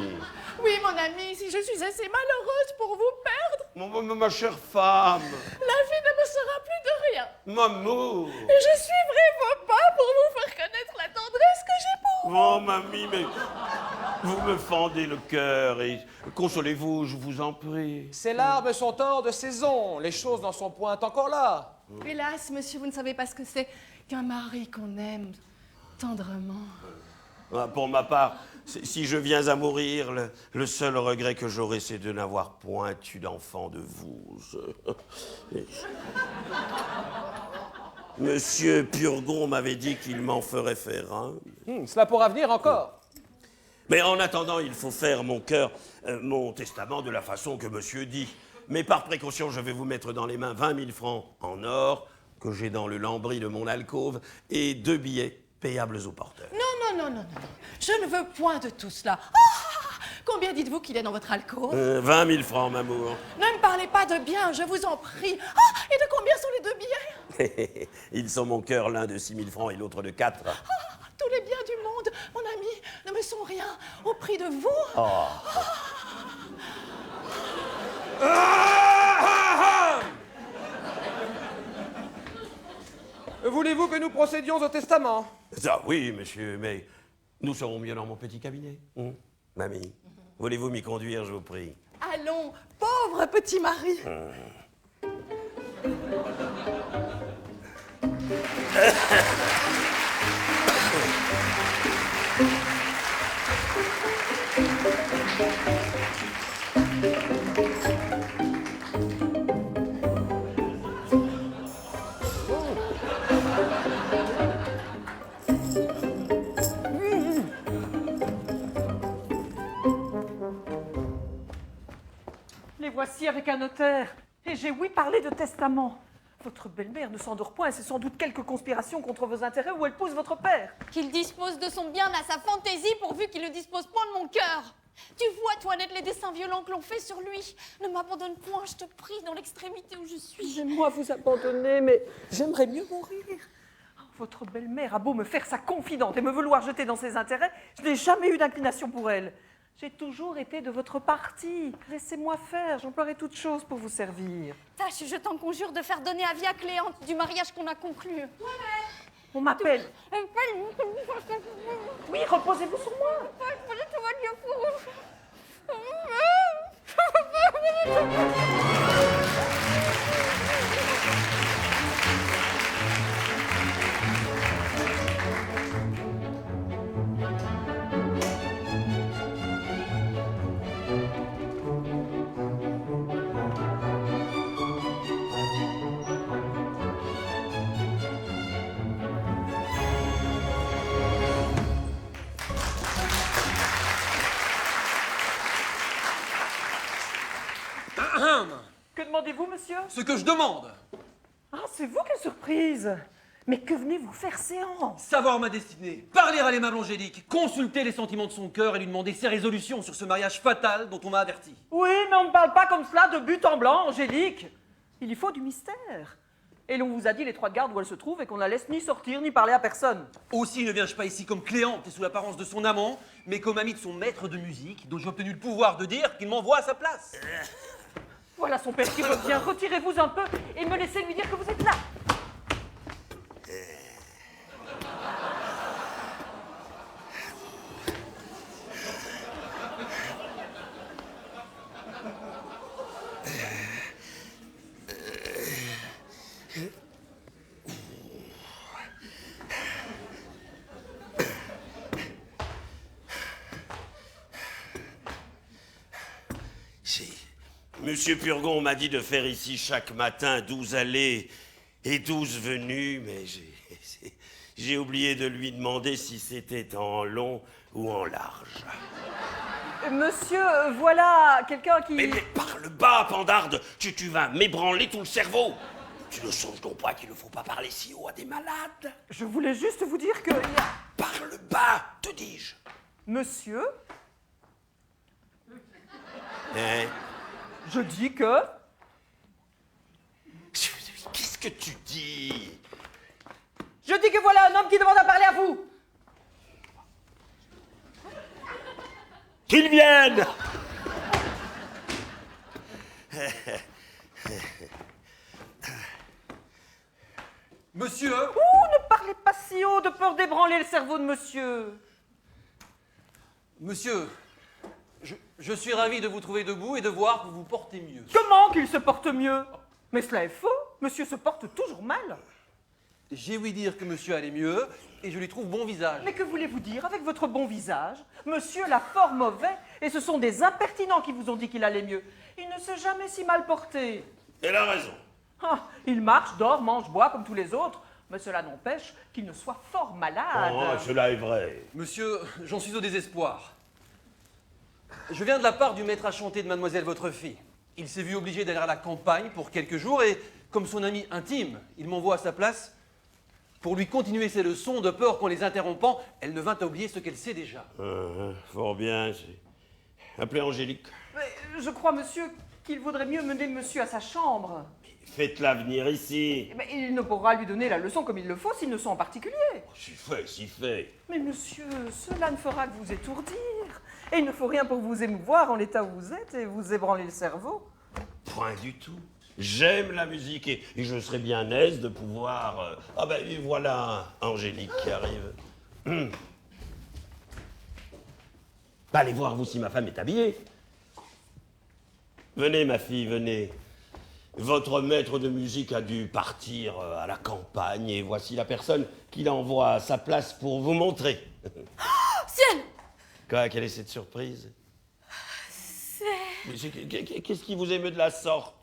Oui, mon ami, si je suis assez malheureuse pour vous perdre, Ma chère femme. la vie ne me sera plus de rien. Maman. Et je suivrai vos pas pour vous faire connaître la tendresse que j'ai pour vous. Oh, mamie, mais vous me fendez le cœur et consolez-vous, je vous en prie. Ces larmes sont hors de saison, les choses n'en sont point encore là. Hélas, monsieur, vous ne savez pas ce que c'est qu'un mari qu'on aime tendrement. Pour ma part, si je viens à mourir, le seul regret que j'aurai, c'est de n'avoir point eu d'enfant de vous. Monsieur Purgon m'avait dit qu'il m'en ferait faire un. Cela pourra venir encore. Mais en attendant, il faut faire mon testament de la façon que monsieur dit. Mais par précaution, je vais vous mettre dans les mains 20 000 francs en or que j'ai dans le lambris de mon alcôve et 2 billets payables au porteur. Non. Je ne veux point de tout cela. Ah, combien dites-vous qu'il est dans votre alcôve? 20 000 francs, m'amour. Ne me parlez pas de bien, je vous en prie. Ah, et de combien sont les 2 billets? Ils sont mon cœur, l'un de 6 000 francs et l'autre de 4. Ah, tous les biens du monde, mon ami, ne me sont rien au prix de vous. Oh. Voulez-vous que nous procédions au testament? Ah oui, monsieur, mais nous serons mieux dans mon petit cabinet. Mamie, voulez-vous m'y conduire, je vous prie? Allons, pauvre petit mari. Les voici avec un notaire. Et j'ai ouï parler de testament. Votre belle-mère ne s'endort point et c'est sans doute quelque conspiration contre vos intérêts où elle pousse votre père. Qu'il dispose de son bien à sa fantaisie pourvu qu'il ne dispose point de mon cœur. Tu vois, Toinette, les dessins violents que l'on fait sur lui. Ne m'abandonne point, je te prie, dans l'extrémité où je suis. J'aimerais vous abandonner, mais j'aimerais mieux mourir. Votre belle-mère a beau me faire sa confidente et me vouloir jeter dans ses intérêts, je n'ai jamais eu d'inclination pour elle. J'ai toujours été de votre parti. Laissez-moi faire, j'emploierai toutes choses pour vous servir. Tâche, je t'en conjure de faire donner avis à Cléante du mariage qu'on a conclu. On m'appelle. Oui, reposez-vous sur moi. Que demandez-vous, monsieur? Ce que je demande. Ah, c'est vous, quelle surprise! Mais que venez-vous faire, séance? Savoir ma destinée, parler à l'aimable Angélique, consulter les sentiments de son cœur et lui demander ses résolutions sur ce mariage fatal dont on m'a averti. Oui, mais on ne parle pas comme cela de but en blanc, Angélique. Il y faut du mystère. Et l'on vous a dit l'étroite garde où elle se trouve et qu'on ne la laisse ni sortir ni parler à personne. Aussi ne viens-je pas ici comme Cléante et sous l'apparence de son amant, mais comme ami de son maître de musique, dont j'ai obtenu le pouvoir de dire qu'il m'envoie à sa place. Voilà son père qui revient. Retirez-vous un peu et me laissez lui dire que vous êtes là. Monsieur Purgon m'a dit de faire ici chaque matin 12 allées et 12 venues, mais j'ai oublié de lui demander si c'était en long ou en large. Monsieur, voilà quelqu'un qui... Mais parle bas, Pandarde, tu vas m'ébranler tout le cerveau. Tu ne songes donc pas qu'il ne faut pas parler si haut à des malades. Je voulais juste vous dire que... Parle bas, te dis-je. Monsieur, Hein? je dis que... Qu'est-ce que tu dis? Je dis que voilà un homme qui demande à parler à vous. Qu'il vienne! Monsieur, Ne parlez pas si haut de peur d'ébranler le cerveau de monsieur. monsieur, je suis ravi de vous trouver debout et de voir que vous vous portez mieux. Comment qu'il se porte mieux? Mais cela est faux. Monsieur se porte toujours mal. J'ai ouï dire que monsieur allait mieux et je lui trouve bon visage. Mais que voulez-vous dire avec votre bon visage? Monsieur l'a fort mauvais et ce sont des impertinents qui vous ont dit qu'il allait mieux. Il ne s'est jamais si mal porté. Elle a raison. Ah, il marche, dort, mange, boit comme tous les autres, mais cela n'empêche qu'il ne soit fort malade. Oh, cela est vrai. Monsieur, j'en suis au désespoir. Je viens de la part du maître à chanter de mademoiselle votre fille. Il s'est vu obligé d'aller à la campagne pour quelques jours et, comme son ami intime, il m'envoie à sa place pour lui continuer ses leçons de peur qu'en les interrompant, elle ne vînt à oublier ce qu'elle sait déjà. Fort bien. Appelez Angélique. Mais je crois, monsieur, qu'il vaudrait mieux mener monsieur à sa chambre. Faites-la venir ici. Mais il ne pourra lui donner la leçon comme il le faut s'il ne sont en particulier. Si fait, si fait. Mais monsieur, cela ne fera que vous étourdir. Et il ne faut rien pour vous émouvoir en l'état où vous êtes et vous ébranler le cerveau. Point du tout. J'aime la musique et je serais bien aise de pouvoir... Ah ben et voilà Angélique qui arrive. Bah, allez voir vous si ma femme est habillée. Venez ma fille, venez. Votre maître de musique a dû partir à la campagne et voici la personne qu'il envoie à sa place pour vous montrer. Ciel! Quoi, quelle est cette surprise? Qu'est-ce qui vous émeut de la sorte?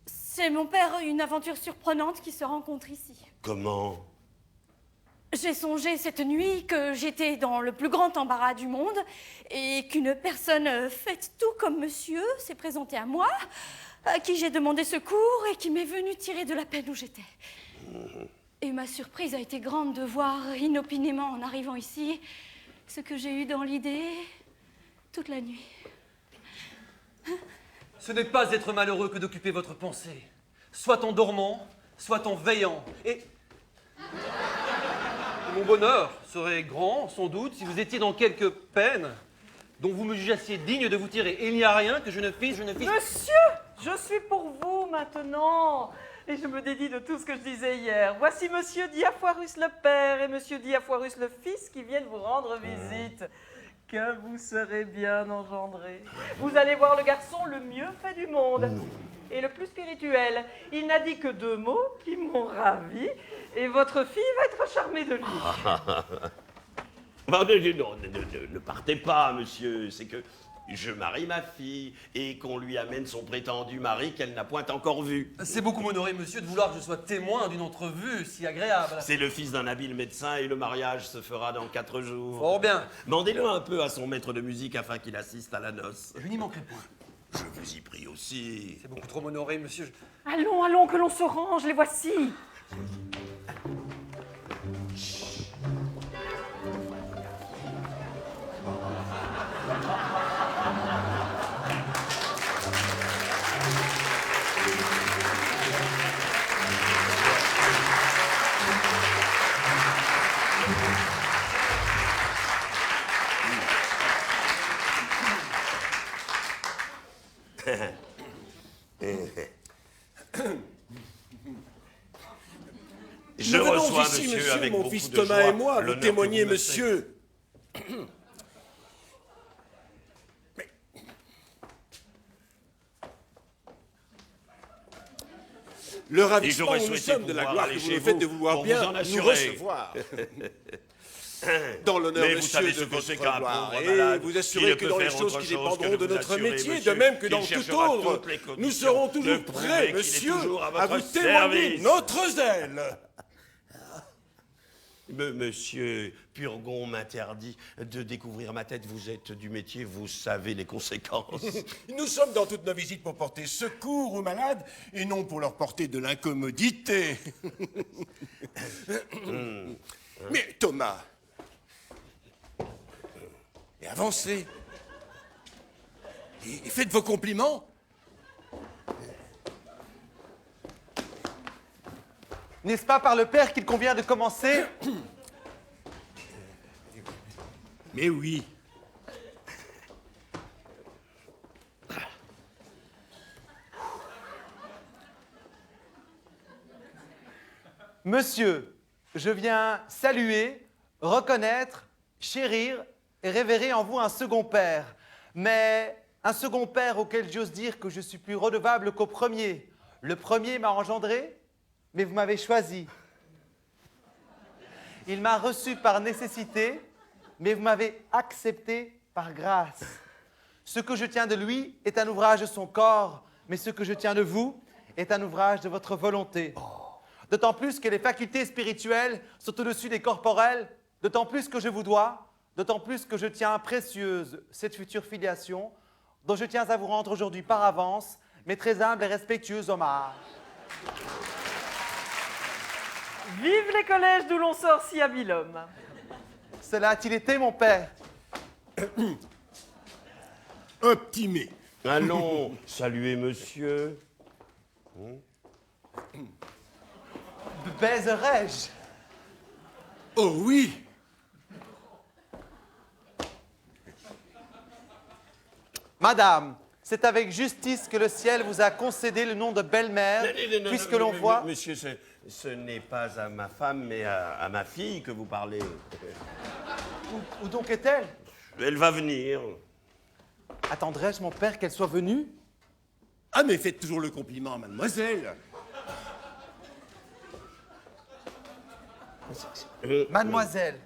C'est mon père, une aventure surprenante qui se rencontre ici. Comment? J'ai songé cette nuit que j'étais dans le plus grand embarras du monde et qu'une personne faite tout comme monsieur s'est présentée à moi, à qui j'ai demandé secours et qui m'est venue tirer de la peine où j'étais. Et ma surprise a été grande de voir inopinément en arrivant ici ce que j'ai eu dans l'idée toute la nuit. Ce n'est pas être malheureux que d'occuper votre pensée, soit en dormant, soit en veillant. Et mon bonheur serait grand, sans doute, si vous étiez dans quelque peine dont vous me jugassiez digne de vous tirer. Et il n'y a rien que je ne fisse. Monsieur, je suis pour vous maintenant. Et je me dédie de tout ce que je disais hier. Voici monsieur Diafoirus le père et monsieur Diafoirus le fils qui viennent vous rendre visite. Que vous serez bien engendrés. Vous allez voir le garçon le mieux fait du monde. Et le plus spirituel. Il n'a dit que 2 mots qui m'ont ravi. Et votre fille va être charmée de lui. Non, ne partez pas, monsieur. C'est que je marie ma fille et qu'on lui amène son prétendu mari qu'elle n'a point encore vu. C'est beaucoup m'honorer, monsieur, de vouloir que je sois témoin d'une entrevue si agréable. C'est le fils d'un habile médecin et le mariage se fera dans 4 jours. Fort bien. Mandez-le un peu à son maître de musique afin qu'il assiste à la noce. Je n'y manquerai point. Je vous y prie aussi. C'est beaucoup trop m'honorer, monsieur. Allons, allons, que l'on se range, les voici. Je Nous venons reçois, ici, monsieur, avec mon beaucoup fils de Thomas joie, et moi, vous l'honneur que témoigner, vous me monsieur. Le ravissement j'aurais où nous souhaité sommes de la pouvoir gloire aller que vous chez nous faites vous de vouloir pour bien vous en nous assurer. recevoir. Dans l'honneur, Mais vous monsieur, savez de ce que votre c'est qu'un gloire, pauvre et malade vous qui assurez ne que peut dans les faire choses autre qui chose dépendront que de vous notre assurer, métier, monsieur, de même que qu'il dans tout cherchera autre, toutes les nous conditions serons de toujours prouver prêts, qu'il est monsieur, toujours à à votre vous témoigner service. notre zèle. Monsieur Purgon m'interdit de découvrir ma tête. Vous êtes du métier, vous savez les conséquences. Nous sommes dans toutes nos visites pour porter secours aux malades et non pour leur porter de l'incommodité. Mais Thomas, et avancez. Et faites vos compliments. N'est-ce pas par le Père qu'il convient de commencer? Mais oui. Monsieur, je viens saluer, reconnaître, chérir et révérer en vous un second père. Mais un second père auquel j'ose dire que je suis plus redevable qu'au premier. Le premier m'a engendré, mais vous m'avez choisi. Il m'a reçu par nécessité, mais vous m'avez accepté par grâce. Ce que je tiens de lui est un ouvrage de son corps, mais ce que je tiens de vous est un ouvrage de votre volonté. D'autant plus que les facultés spirituelles sont au-dessus des corporelles, d'autant plus que je vous dois, d'autant plus que je tiens précieuse cette future filiation, dont je tiens à vous rendre aujourd'hui par avance mes très humbles et respectueux hommages. Vive les collèges d'où l'on sort si habile homme. Cela a-t-il été, mon père? Optimé. Allons saluer monsieur. Baiserais-je? Oh oui. Madame, c'est avec justice que le ciel vous a concédé le nom de belle-mère, puisque l'on voit... Monsieur, ce n'est pas à ma femme, mais à ma fille que vous parlez. Où donc est-elle? Elle va venir. Attendrais-je, mon père, qu'elle soit venue? Ah, mais faites toujours le compliment à mademoiselle. Mademoiselle,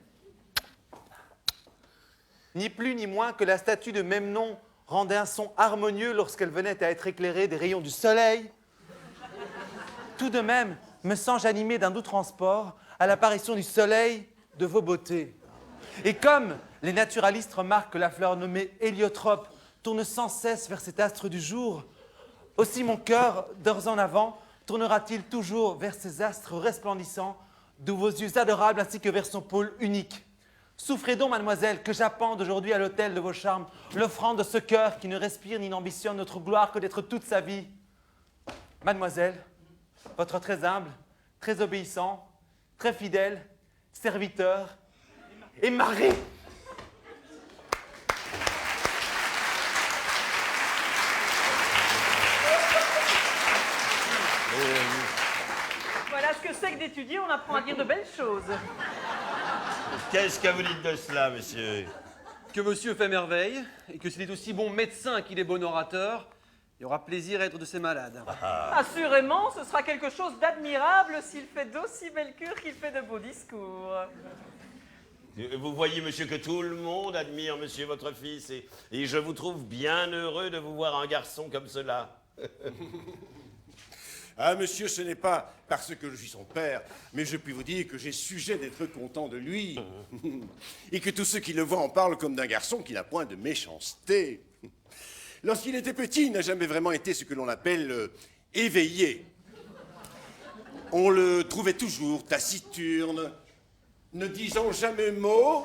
ni plus ni moins que la statue de même nom rendait un son harmonieux lorsqu'elle venait à être éclairée des rayons du soleil. Tout de même, me sens-je animé d'un doux transport à l'apparition du soleil de vos beautés. Et comme les naturalistes remarquent que la fleur nommée héliotrope tourne sans cesse vers cet astre du jour, aussi mon cœur, d'heures en avant, tournera-t-il toujours vers ces astres resplendissants, d'où vos yeux adorables ainsi que vers son pôle unique. Souffrez donc, mademoiselle, que j'appende aujourd'hui à l'autel de vos charmes l'offrande de ce cœur qui ne respire ni n'ambitionne notre gloire que d'être toute sa vie. Mademoiselle, votre très humble, très obéissant, très fidèle, serviteur et mari. Voilà ce que c'est que d'étudier, on apprend à dire de belles choses. Qu'est-ce que vous dites de cela, monsieur? Que monsieur fait merveille, et que s'il est aussi bon médecin qu'il est bon orateur, il aura plaisir à être de ses malades. Assurément, ce sera quelque chose d'admirable s'il fait d'aussi belles cures qu'il fait de beaux discours. Vous voyez, monsieur, que tout le monde admire monsieur votre fils, et je vous trouve bien heureux de vous voir un garçon comme cela. Ah, monsieur, ce n'est pas parce que je suis son père, mais je puis vous dire que j'ai sujet d'être content de lui. Et que tous ceux qui le voient en parlent comme d'un garçon qui n'a point de méchanceté. Lorsqu'il était petit, il n'a jamais vraiment été ce que l'on appelle éveillé. On le trouvait toujours taciturne, ne disant jamais mot,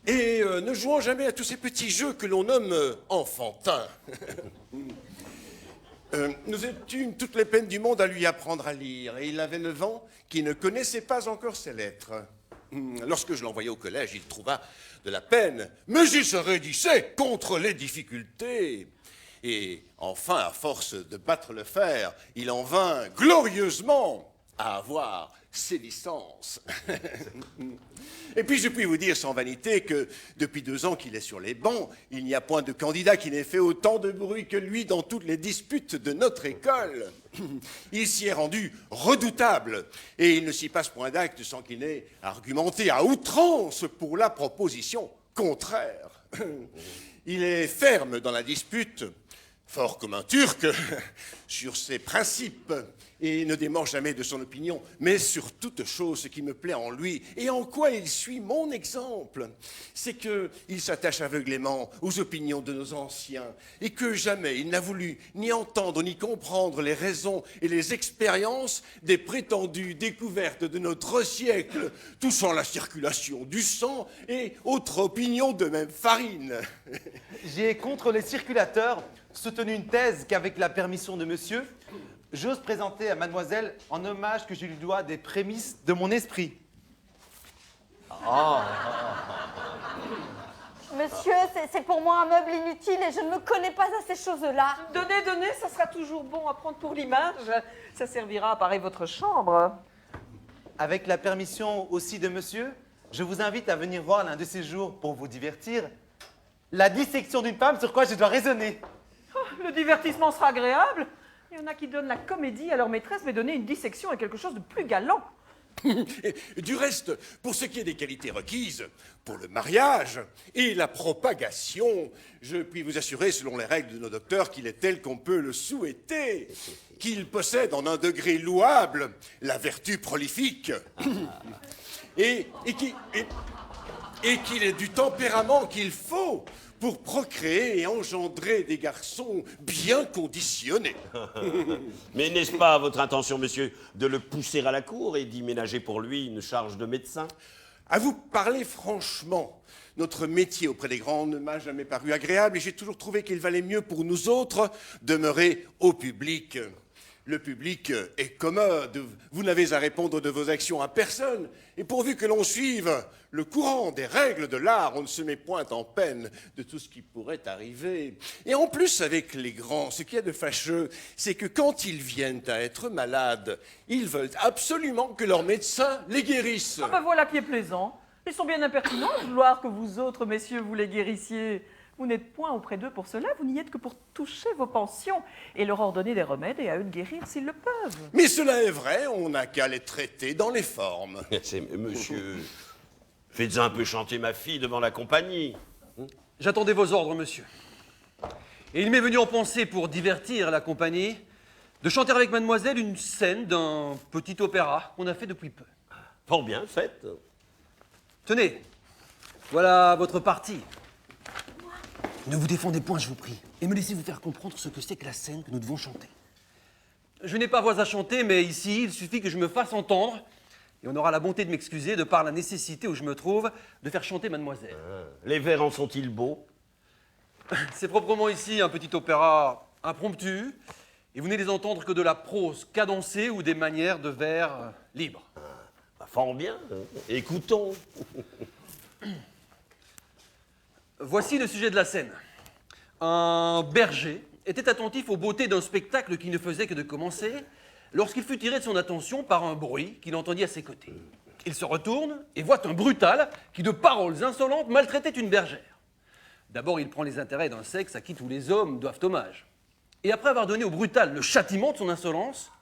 et ne jouant jamais à tous ces petits jeux que l'on nomme enfantins. Nous étions toutes les peines du monde à lui apprendre à lire, et il avait 9 ans, qu'il ne connaissait pas encore ses lettres. Lorsque je l'envoyais au collège, il trouva de la peine, mais il se raidissait contre les difficultés. Et enfin, à force de battre le fer, il en vint glorieusement à avoir ses licences. Et puis je puis vous dire sans vanité que depuis 2 ans qu'il est sur les bancs, il n'y a point de candidat qui n'ait fait autant de bruit que lui dans toutes les disputes de notre école. Il s'y est rendu redoutable et il ne s'y passe point d'acte sans qu'il n'ait argumenté à outrance pour la proposition contraire. Il est ferme dans la dispute, fort comme un Turc, sur ses principes, et ne démord jamais de son opinion, mais sur toute chose, ce qui me plaît en lui, et en quoi il suit mon exemple, c'est qu'il s'attache aveuglément aux opinions de nos anciens, et que jamais il n'a voulu ni entendre ni comprendre les raisons et les expériences des prétendues découvertes de notre siècle, touchant la circulation du sang et autres opinions de même farine. J'ai, contre les circulateurs, soutenu une thèse qu'avec la permission de monsieur, j'ose présenter à mademoiselle en hommage que je lui dois des prémices de mon esprit. Monsieur, c'est pour moi un meuble inutile et je ne me connais pas à ces choses-là. Donnez, ça sera toujours bon à prendre pour l'image. Ça servira à parer votre chambre. Avec la permission aussi de monsieur, je vous invite à venir voir l'un de ces jours pour vous divertir la dissection d'une femme sur quoi je dois raisonner. Oh, le divertissement sera agréable. Il y en a qui donnent la comédie à leur maîtresse, mais donner une dissection est quelque chose de plus galant. Du reste, pour ce qui est des qualités requises pour le mariage et la propagation, je puis vous assurer, selon les règles de nos docteurs, qu'il est tel qu'on peut le souhaiter, qu'il possède en un degré louable la vertu prolifique, et qu'il ait du tempérament qu'il faut pour procréer et engendrer des garçons bien conditionnés. Mais n'est-ce pas votre intention, monsieur, de le pousser à la cour et d'y ménager pour lui une charge de médecin? À vous parler franchement, notre métier auprès des grands ne m'a jamais paru agréable et j'ai toujours trouvé qu'il valait mieux pour nous autres demeurer au public. Le public est commode, vous n'avez à répondre de vos actions à personne, et pourvu que l'on suive le courant des règles de l'art, on ne se met point en peine de tout ce qui pourrait arriver. Et en plus, avec les grands, ce qu'il y a de fâcheux, c'est que quand ils viennent à être malades, ils veulent absolument que leur médecin les guérisse. Ah ben voilà qui est plaisant. Ils sont bien impertinents de vouloir que vous autres, messieurs, vous les guérissiez. Vous n'êtes point auprès d'eux pour cela, vous n'y êtes que pour toucher vos pensions et leur ordonner des remèdes et à eux de guérir s'ils le peuvent. Mais cela est vrai, on n'a qu'à les traiter dans les formes. Monsieur, faites un peu chanter ma fille devant la compagnie. J'attendais vos ordres, monsieur. Et il m'est venu en pensée, pour divertir la compagnie, de chanter avec mademoiselle une scène d'un petit opéra qu'on a fait depuis peu. Fort bien, faites. Tenez, voilà votre partie. Ne vous défendez point, je vous prie, et me laissez vous faire comprendre ce que c'est que la scène que nous devons chanter. Je n'ai pas voix à chanter, mais ici, il suffit que je me fasse entendre, et on aura la bonté de m'excuser, de par la nécessité où je me trouve, de faire chanter mademoiselle. Les vers en sont-ils beaux? C'est proprement ici un petit opéra impromptu, et vous n'allez entendre que de la prose cadencée ou des manières de vers libres. Fort bien, écoutons. Voici le sujet de la scène. Un berger était attentif aux beautés d'un spectacle qui ne faisait que de commencer lorsqu'il fut tiré de son attention par un bruit qu'il entendit à ses côtés. Il se retourne et voit un brutal qui, de paroles insolentes, maltraitait une bergère. D'abord, il prend les intérêts d'un sexe à qui tous les hommes doivent hommage. Et après avoir donné au brutal le châtiment de son insolence,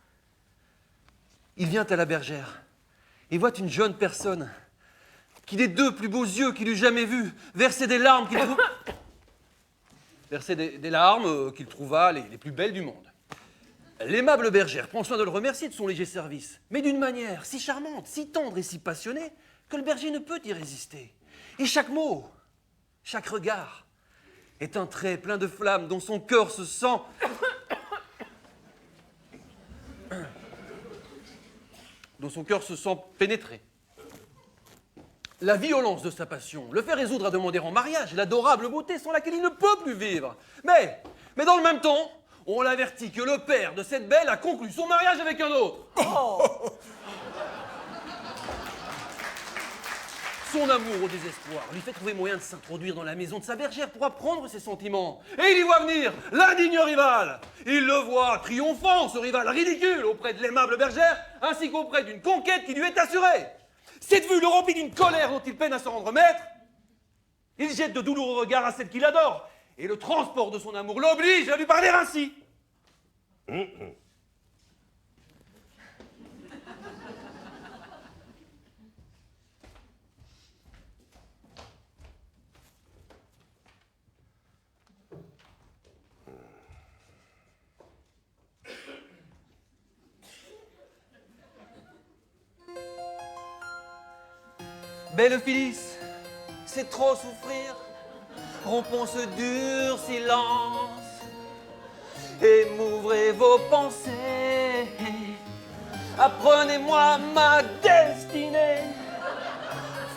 il vient à la bergère et voit une jeune personne qui, des 2 plus beaux yeux qu'il eût jamais vus, versait des larmes qu'il trouva les plus belles du monde. L'aimable bergère prend soin de le remercier de son léger service, mais d'une manière si charmante, si tendre et si passionnée que le berger ne peut y résister. Et chaque mot, chaque regard est un trait plein de flammes dont son cœur se sent pénétré. La violence de sa passion le fait résoudre à demander en mariage l'adorable beauté sans laquelle il ne peut plus vivre. Mais dans le même temps, on l'avertit que le père de cette belle a conclu son mariage avec un autre. Oh. Son amour au désespoir lui fait trouver moyen de s'introduire dans la maison de sa bergère pour apprendre ses sentiments. Et il y voit venir l'indigne rival. Il le voit triomphant, ce rival ridicule, auprès de l'aimable bergère, ainsi qu'auprès d'une conquête qui lui est assurée. Cette vue le remplit d'une colère dont il peine à s'en rendre maître. Il jette de douloureux regards à celle qu'il adore, et le transport de son amour l'oblige à lui parler ainsi. Belle Phyllis, c'est trop souffrir. Rompons ce dur silence et m'ouvrez vos pensées. Apprenez-moi ma destinée.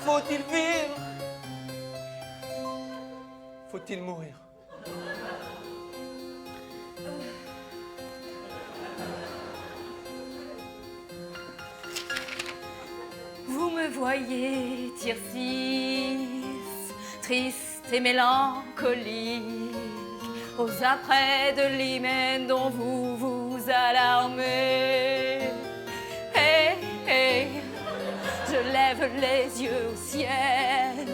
Faut-il vivre? Faut-il mourir? Vous me voyez, Tircis, triste et mélancolique, aux apprêts de l'hymen dont vous vous alarmez. Hé, hé, je lève les yeux au ciel,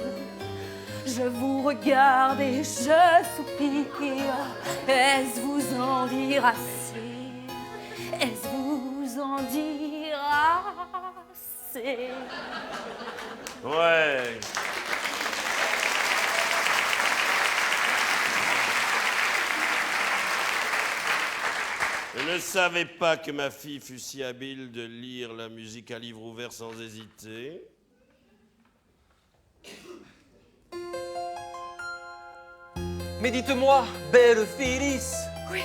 je vous regarde et je soupire. Est-ce vous en dire assez? Est-ce vous en dire assez? Ouais. Je ne savais pas que ma fille fût si habile de lire la musique à livre ouvert sans hésiter. Mais dites-moi, belle Phyllis, oui.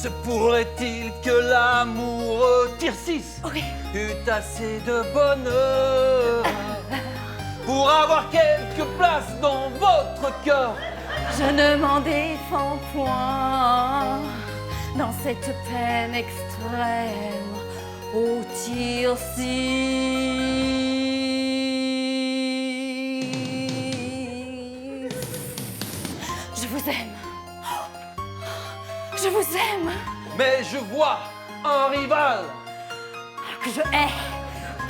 Se pourrait-il que l'amoureux Tircis eût assez de bonheur pour avoir quelque place dans votre cœur? Je ne m'en défends point dans cette peine extrême, ô Tircis. Je vous aime. Je vous aime. Mais je vois un rival que je hais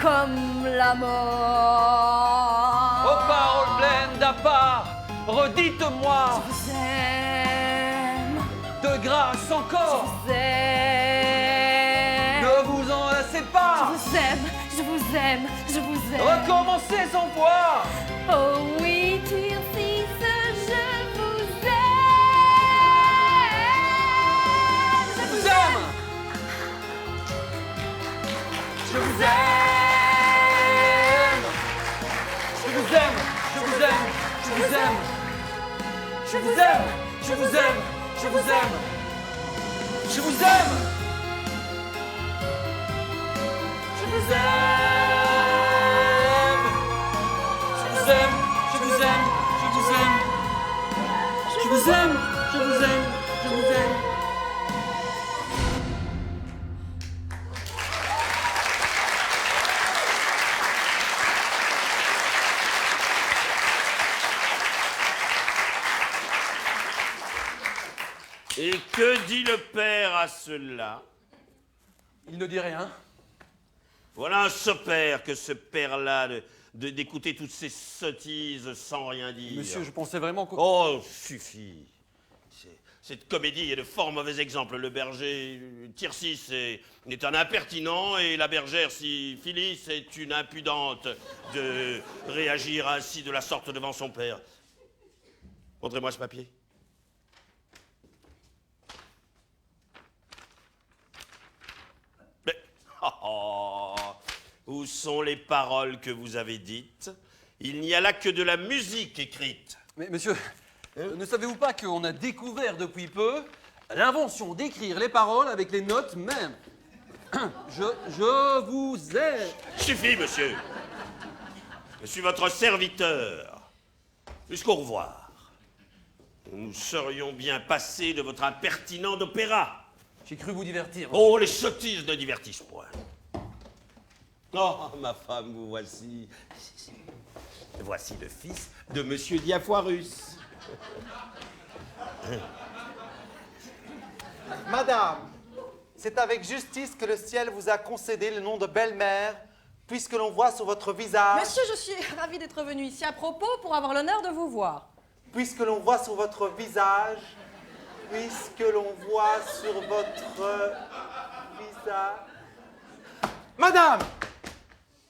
comme la mort. Aux paroles pleines d'appart, redites-moi. Je vous aime. De grâce encore. Je vous aime. Ne vous en lassez pas. Je vous aime. Je vous aime. Je vous aime. Recommencez sans foi. Oh oui, Tircis, je vous aime. Je vous aime. Je vous aime. Je vous aime. Je vous aime. Je vous aime. Je vous aime. Je vous aime. Je vous aime. Je vous aime. Je vous aime. Je vous aime. Je vous aime. Je vous aime. Je vous aime. Je vous aime. Je vous aime. Et que dit le père à cela? Il ne dit rien. Voilà un sopère que ce père-là d'écouter toutes ces sottises sans rien dire. Monsieur, je pensais vraiment que... Oh, suffit. Cette comédie est de fort mauvais exemple. Le berger Tircis est un impertinent et la bergère Phyllis est une impudente de réagir ainsi de la sorte devant son père. Montrez-moi ce papier. Mais, où sont les paroles que vous avez dites? Il n'y a là que de la musique écrite. Mais monsieur, ne savez-vous pas qu'on a découvert depuis peu l'invention d'écrire les paroles avec les notes même? Je vous aime. Suffit, monsieur. Je suis votre serviteur. Jusqu'au revoir. Nous serions bien passés de votre impertinent d'opéra. J'ai cru vous divertir. Oh, les sottises ne divertissent point. Oh, ma femme, vous voici. Voici le fils de Monsieur Diafoirus. Madame, c'est avec justice que le ciel vous a concédé le nom de belle-mère, puisque l'on voit sur votre visage... Monsieur, je suis ravie d'être venu ici à propos pour avoir l'honneur de vous voir. Puisque l'on voit sur votre visage... Puisque l'on voit sur votre visage... Madame!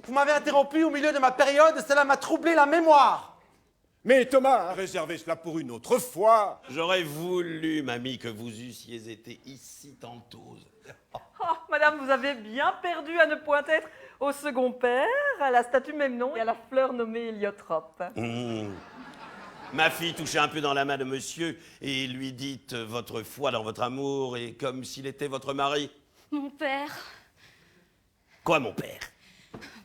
Vous m'avez interrompu au milieu de ma période, cela m'a troublé la mémoire. Mais Thomas, réservez cela pour une autre fois. J'aurais voulu, mamie, que vous eussiez été ici tantôt. Oh, madame, vous avez bien perdu à ne point être au second père, à la statue même nom et à la fleur nommée héliotrope. Ma fille, touchez un peu dans la main de monsieur et lui dites votre foi dans votre amour et comme s'il était votre mari. Mon père, Quoi, mon père?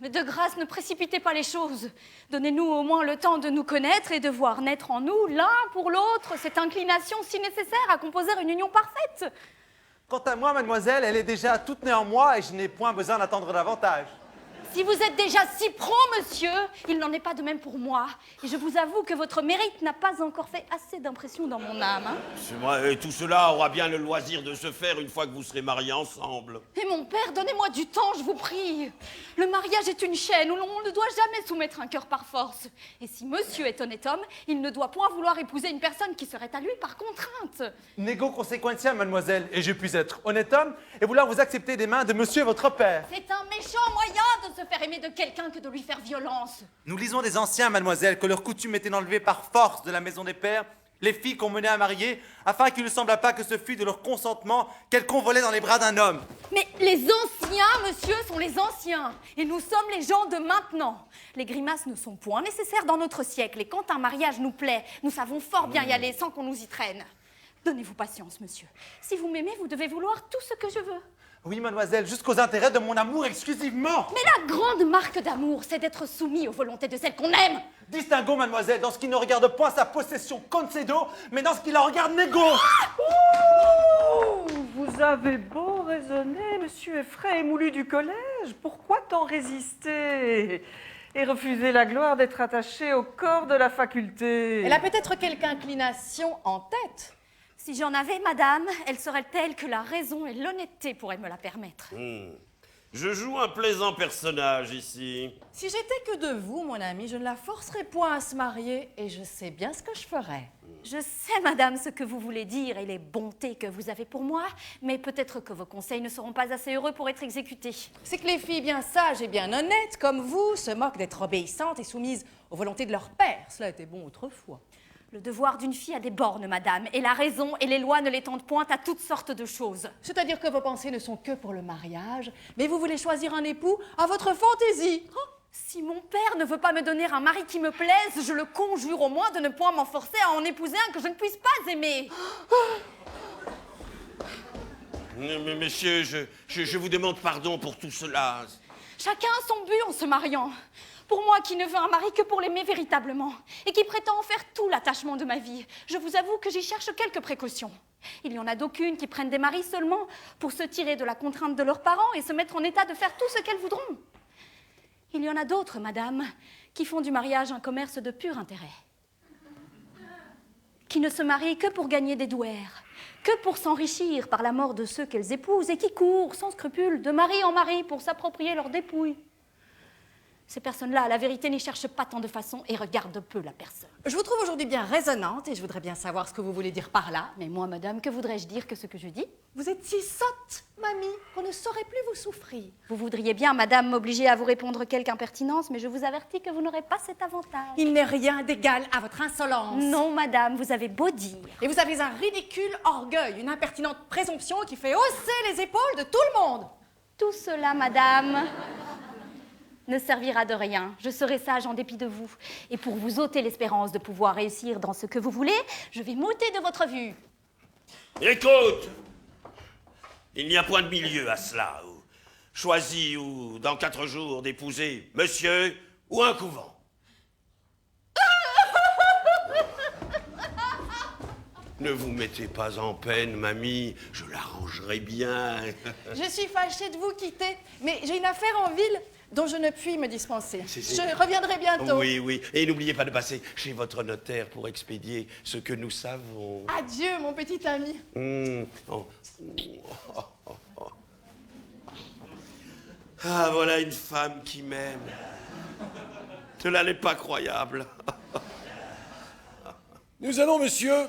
mais de grâce, ne précipitez pas les choses. Donnez-nous au moins le temps de nous connaître et de voir naître en nous, l'un pour l'autre, cette inclination si nécessaire à composer une union parfaite. Quant à moi, mademoiselle, elle est déjà toute née en moi et je n'ai point besoin d'attendre davantage. Si vous êtes déjà si prompt, monsieur, il n'en est pas de même pour moi. Et je vous avoue que votre mérite n'a pas encore fait assez d'impression dans mon âme. Hein. C'est vrai, et tout cela aura bien le loisir de se faire une fois que vous serez mariés ensemble. Et mon père, donnez-moi du temps, je vous prie. Le mariage est une chaîne où l'on ne doit jamais soumettre un cœur par force. Et si monsieur est honnête homme, il ne doit point vouloir épouser une personne qui serait à lui par contrainte. Nego consequentia, mademoiselle, et je puis être honnête homme et vouloir vous accepter des mains de monsieur votre père. C'est un méchant moyen de se faire aimer de quelqu'un que de lui faire violence. Nous lisons des anciens, mademoiselle, que leur coutume était d'enlever par force de la maison des pères les filles qu'on menait à marier, afin qu'il ne semblât pas que ce fût de leur consentement qu'elles convolaient dans les bras d'un homme. Mais les anciens, monsieur, sont les anciens. Et nous sommes les gens de maintenant. Les grimaces ne sont point nécessaires dans notre siècle. Et quand un mariage nous plaît, nous savons fort bien y aller sans qu'on nous y traîne. Donnez-vous patience, monsieur. Si vous m'aimez, vous devez vouloir tout ce que je veux. Oui, mademoiselle, jusqu'aux intérêts de mon amour exclusivement. Mais la grande marque d'amour, c'est d'être soumis aux volontés de celle qu'on aime. Distinguons, mademoiselle, dans ce qui ne regarde point sa possession concedo, mais dans ce qui la regarde nego. Oh, vous avez beau raisonner, monsieur effray et moulu du collège. Pourquoi tant résister et refuser la gloire d'être attaché au corps de la faculté? Elle a peut-être quelque inclination en tête. Si j'en avais, madame, elle serait telle que la raison et l'honnêteté pourraient me la permettre. Je joue un plaisant personnage ici. Si j'étais que de vous, mon ami, je ne la forcerais point à se marier et je sais bien ce que je ferais. Je sais, madame, ce que vous voulez dire et les bontés que vous avez pour moi, mais peut-être que vos conseils ne seront pas assez heureux pour être exécutés. C'est que les filles bien sages et bien honnêtes, comme vous, se moquent d'être obéissantes et soumises aux volontés de leur père. Cela était bon autrefois. Le devoir d'une fille a des bornes, madame, et la raison et les lois ne l'étendent point à toutes sortes de choses. C'est-à-dire que vos pensées ne sont que pour le mariage, mais vous voulez choisir un époux à votre fantaisie. Oh, si mon père ne veut pas me donner un mari qui me plaise, je le conjure au moins de ne point m'enforcer à en épouser un que je ne puisse pas aimer. Mais messieurs, je vous demande pardon pour tout cela. Chacun a son but en se mariant. Pour moi qui ne veux un mari que pour l'aimer véritablement et qui prétend en faire tout l'attachement de ma vie, je vous avoue que j'y cherche quelques précautions. Il y en a d'aucunes qui prennent des maris seulement pour se tirer de la contrainte de leurs parents et se mettre en état de faire tout ce qu'elles voudront. Il y en a d'autres, madame, qui font du mariage un commerce de pur intérêt, qui ne se marient que pour gagner des douaires, que pour s'enrichir par la mort de ceux qu'elles épousent et qui courent sans scrupule de mari en mari pour s'approprier leurs dépouilles. Ces personnes-là, à la vérité, n'y cherchent pas tant de façon et regardent peu la personne. Je vous trouve aujourd'hui bien raisonnante et je voudrais bien savoir ce que vous voulez dire par là. Mais moi, madame, que voudrais-je dire que ce que je dis? Vous êtes si sotte, mamie, qu'on ne saurait plus vous souffrir. Vous voudriez bien, madame, m'obliger à vous répondre quelque impertinence, mais je vous avertis que vous n'aurez pas cet avantage. Il n'est rien d'égal à votre insolence. Non, madame, vous avez beau dire. Et vous avez un ridicule orgueil, une impertinente présomption qui fait hausser les épaules de tout le monde. Tout cela, madame, ne servira de rien. Je serai sage en dépit de vous. Et pour vous ôter l'espérance de pouvoir réussir dans ce que vous voulez, je vais m'ôter de votre vue. Écoute, il n'y a point de milieu à cela. Choisis ou dans 4 jours d'épouser monsieur ou un couvent. Ne vous mettez pas en peine, mamie, je l'arrangerai bien. Je suis fâchée de vous quitter, mais j'ai une affaire en ville dont je ne puis me dispenser. Je reviendrai bientôt. Oui, oui. Et n'oubliez pas de passer chez votre notaire pour expédier ce que nous savons. Adieu, mon petit ami. Ah, voilà une femme qui m'aime. Cela n'est pas croyable. Nous allons, monsieur,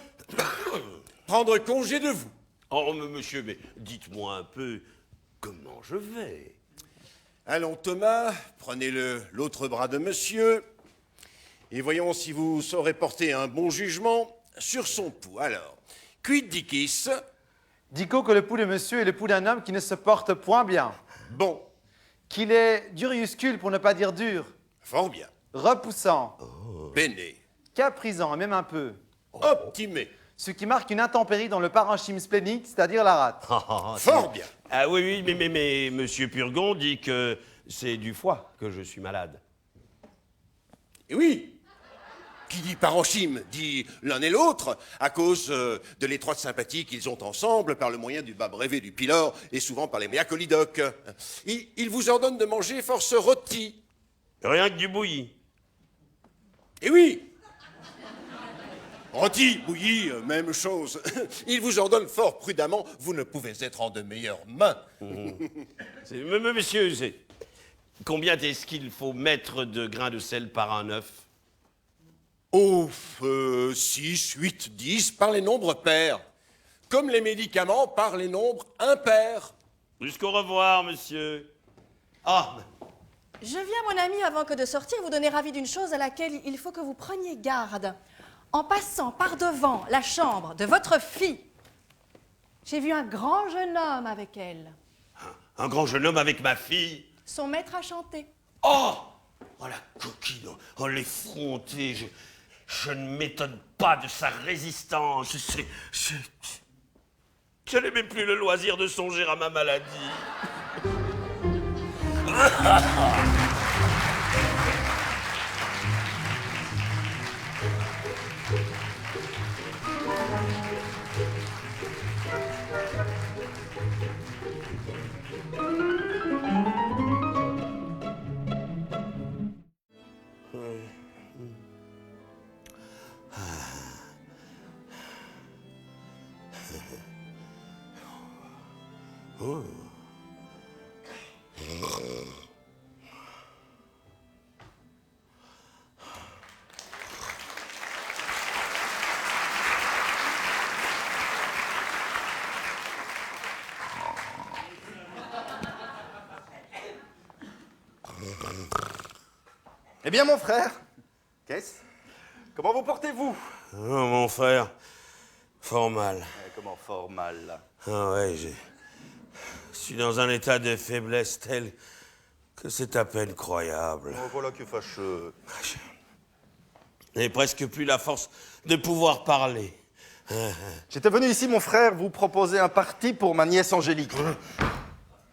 prendre congé de vous. Oh, monsieur, mais dites-moi un peu comment je vais. Allons, Thomas, prenez l'autre bras de monsieur, et voyons si vous saurez porter un bon jugement sur son pouls. Alors, quid dicis? Dico que le pouls de monsieur est le pouls d'un homme qui ne se porte point bien. Bon. Qu'il est duriuscule pour ne pas dire dur. Fort bien. Repoussant. Bene. Caprisant, et même un peu. Optimé. Ce qui marque une intempérie dans le parenchyme splénique, c'est-à-dire la rate. Fort bien. Ah oui, mais monsieur Purgon dit que c'est du foie que je suis malade. Et oui. Qui dit parenchyme dit l'un et l'autre, à cause de l'étroite sympathie qu'ils ont ensemble par le moyen du bas brevet du pylore et souvent par les méacolidoques. Il vous ordonne de manger force rôti. Rien que du bouilli. Et oui. Rôti, bouilli, même chose. Il vous ordonne fort prudemment, vous ne pouvez être en de meilleures mains. Monsieur, combien est-ce qu'il faut mettre de grains de sel par un œuf? Oh, 6, 8, 10 par les nombres pairs. Comme les médicaments par les nombres impairs. Jusqu'au revoir, monsieur. Ah. Je viens, mon ami, avant que de sortir, vous donner avis d'une chose à laquelle il faut que vous preniez garde. En passant par devant la chambre de votre fille, j'ai vu un grand jeune homme avec elle. Un grand jeune homme avec ma fille? Son maître a chanté. Oh! Oh, la coquine! Oh, l'effrontée! Je ne m'étonne pas de sa résistance. Je n'ai même plus le loisir de songer à ma maladie. Eh bien, mon frère, qu'est-ce? Comment vous portez-vous? Oh, mon frère, fort mal. Comment fort mal, là? Ah ouais, je suis dans un état de faiblesse tel que c'est à peine croyable. Oh, voilà qui est fâcheux. Je n'ai presque plus la force de pouvoir parler. J'étais venu ici, mon frère, vous proposer un parti pour ma nièce Angélique.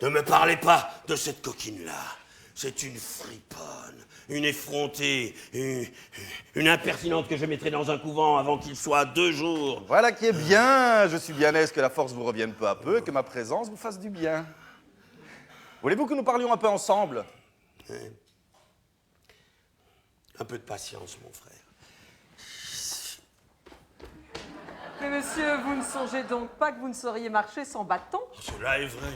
Ne me parlez pas de cette coquine-là. C'est une friponne, une effrontée, une impertinente que je mettrai dans un couvent avant qu'il soit 2 jours. Voilà qui est bien. Je suis bien aise que la force vous revienne peu à peu et que ma présence vous fasse du bien. Voulez-vous que nous parlions un peu ensemble? Un peu de patience, mon frère. Mais monsieur, vous ne songez donc pas que vous ne sauriez marcher sans bâton? Cela est vrai.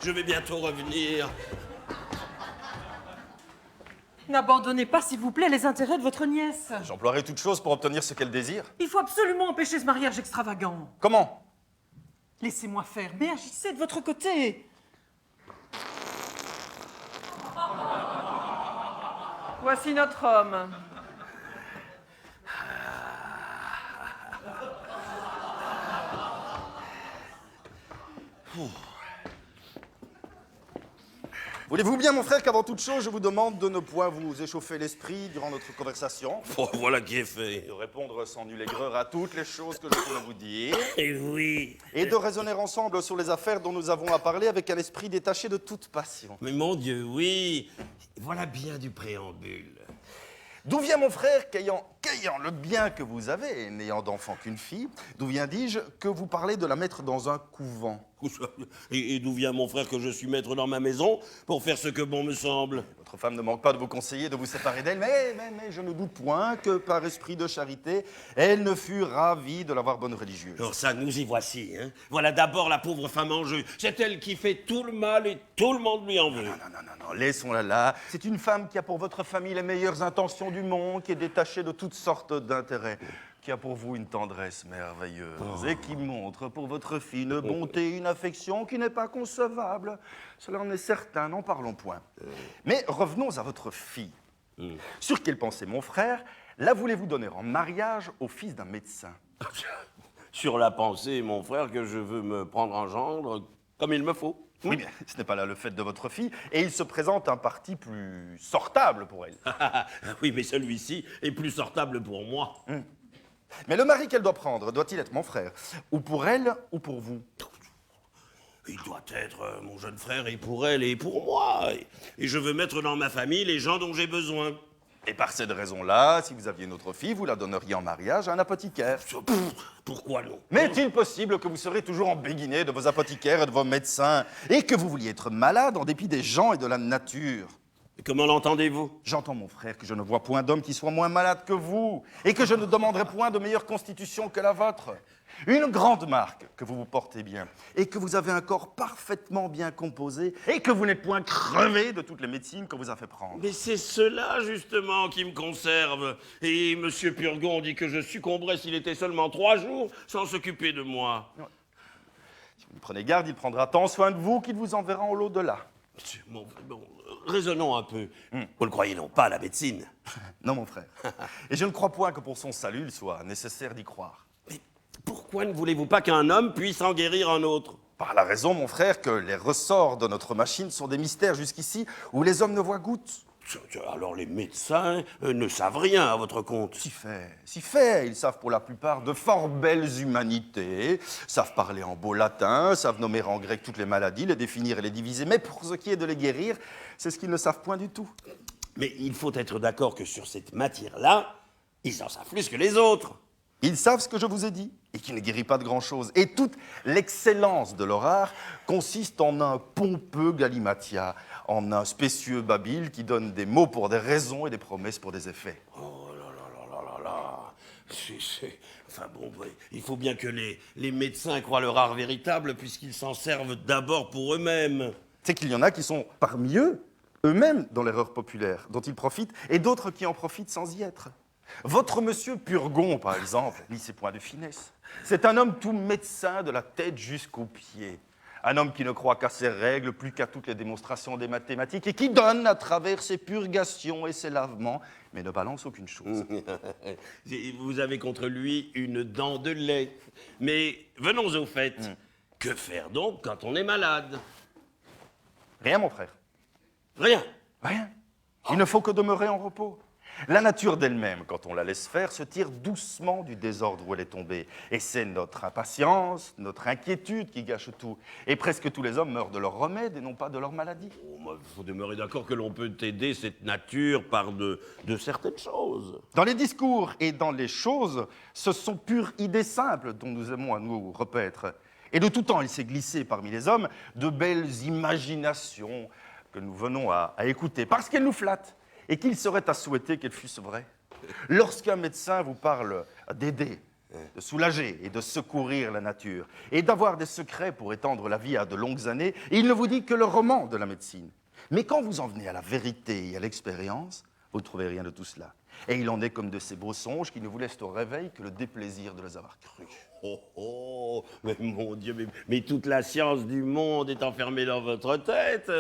Je vais bientôt revenir. N'abandonnez pas, s'il vous plaît, les intérêts de votre nièce. J'emploierai toute chose pour obtenir ce qu'elle désire. Il faut absolument empêcher ce mariage extravagant. Comment? Laissez-moi faire, mais agissez de votre côté. Voici notre homme. Voulez-vous bien, mon frère, qu'avant toute chose, je vous demande de ne point vous échauffer l'esprit durant notre conversation? Oh, voilà qui est fait. De répondre sans nulle aigreur à toutes les choses que je pourrais vous dire. Et oui. Et de raisonner ensemble sur les affaires dont nous avons à parler avec un esprit détaché de toute passion. Mais mon Dieu, oui. Voilà bien du préambule. D'où vient mon frère qu'ayant qu'ayant le bien que vous avez, et n'ayant d'enfant qu'une fille, d'où vient, dis-je, que vous parlez de la mettre dans un couvent? Et d'où vient mon frère que je suis maître dans ma maison pour faire ce que bon me semble? Votre femme ne manque pas de vous conseiller de vous séparer d'elle, mais je ne doute point que, par esprit de charité, elle ne fut ravie de l'avoir bonne religieuse. Alors ça, nous y voici. Hein. Voilà d'abord la pauvre femme en jeu. C'est elle qui fait tout le mal et tout le monde lui en veut. Non, laissons-la là. C'est une femme qui a pour votre famille les meilleures intentions du monde, qui est détachée de toutes sortes d'intérêts, qui a pour vous une tendresse merveilleuse et qui montre pour votre fille une bonté, une affection qui n'est pas concevable. Cela en est certain, n'en parlons point. Mais revenons à votre fille. Sur quelle pensée, mon frère, la voulez-vous donner en mariage au fils d'un médecin? Sur la pensée, mon frère, que je veux me prendre en gendre comme il me faut. Oui, mais ce n'est pas là le fait de votre fille, et il se présente un parti plus sortable pour elle. Oui, mais celui-ci est plus sortable pour moi. Mais le mari qu'elle doit prendre, doit-il être mon frère? Ou pour elle, ou pour vous? Il doit être mon jeune frère, et pour elle, et pour moi. Et je veux mettre dans ma famille les gens dont j'ai besoin. Et par cette raison-là, si vous aviez une autre fille, vous la donneriez en mariage à un apothicaire. Pourquoi non? Mais est-il possible que vous serez toujours embéguiné de vos apothicaires et de vos médecins, et que vous vouliez être malade en dépit des gens et de la nature? Comment l'entendez-vous? J'entends, mon frère, que je ne vois point d'homme qui soit moins malade que vous, et que je ne demanderai point de meilleure constitution que la vôtre. Une grande marque que vous vous portez bien, et que vous avez un corps parfaitement bien composé, et que vous n'êtes point crevé de toutes les médecines qu'on vous a fait prendre. Mais c'est cela, justement, qui me conserve. Et M. Purgon dit que je succomberais s'il était seulement 3 jours sans s'occuper de moi. Si vous prenez garde, il prendra tant soin de vous qu'il vous enverra en l'au-delà. Bon, raisonnons un peu. Vous ne croyez non pas à la médecine? Non, mon frère. Et je ne crois point que pour son salut, il soit nécessaire d'y croire. Mais pourquoi ne voulez-vous pas qu'un homme puisse en guérir un autre? Par la raison, mon frère, que les ressorts de notre machine sont des mystères jusqu'ici où les hommes ne voient goutte. Alors les médecins ne savent rien à votre compte. Si fait. Ils savent pour la plupart de fort belles humanités, savent parler en beau latin, savent nommer en grec toutes les maladies, les définir et les diviser. Mais pour ce qui est de les guérir, c'est ce qu'ils ne savent point du tout. Mais il faut être d'accord que sur cette matière-là, ils en savent plus que les autres. Ils savent ce que je vous ai dit, et qui ne guérit pas de grand-chose. Et toute l'excellence de leur art consiste en un pompeux galimatia, en un spécieux babil qui donne des mots pour des raisons et des promesses pour des effets. Oh là. Enfin bon, il faut bien que les médecins croient leur art véritable puisqu'ils s'en servent d'abord pour eux-mêmes. C'est qu'il y en a qui sont parmi eux-mêmes dans l'erreur populaire, dont ils profitent, et d'autres qui en profitent sans y être. Votre monsieur Purgon, par exemple, ni ses points de finesse. C'est un homme tout médecin de la tête jusqu'aux pieds. Un homme qui ne croit qu'à ses règles, plus qu'à toutes les démonstrations des mathématiques, et qui donne à travers ses purgations et ses lavements, mais ne balance aucune chose. Vous avez contre lui une dent de lait. Mais venons au fait. Que faire donc quand on est malade? Rien, mon frère. Rien? Rien. Il ne faut que demeurer en repos. La nature d'elle-même, quand on la laisse faire, se tire doucement du désordre où elle est tombée. Et c'est notre impatience, notre inquiétude qui gâche tout. Et presque tous les hommes meurent de leur remède et non pas de leur maladie. Il faut demeurer d'accord que l'on peut aider cette nature par de certaines choses. Dans les discours et dans les choses, ce sont pures idées simples dont nous aimons à nous repaître. Et de tout temps, il s'est glissé parmi les hommes de belles imaginations que nous venons à écouter, parce qu'elles nous flattent. Et qu'il serait à souhaiter qu'elles fussent vraies. Lorsqu'un médecin vous parle d'aider, de soulager et de secourir la nature, et d'avoir des secrets pour étendre la vie à de longues années, il ne vous dit que le roman de la médecine. Mais quand vous en venez à la vérité et à l'expérience, vous ne trouvez rien de tout cela. Et il en est comme de ces beaux songes qui ne vous laissent au réveil que le déplaisir de les avoir crus. Oh, mais mon Dieu, mais toute la science du monde est enfermée dans votre tête,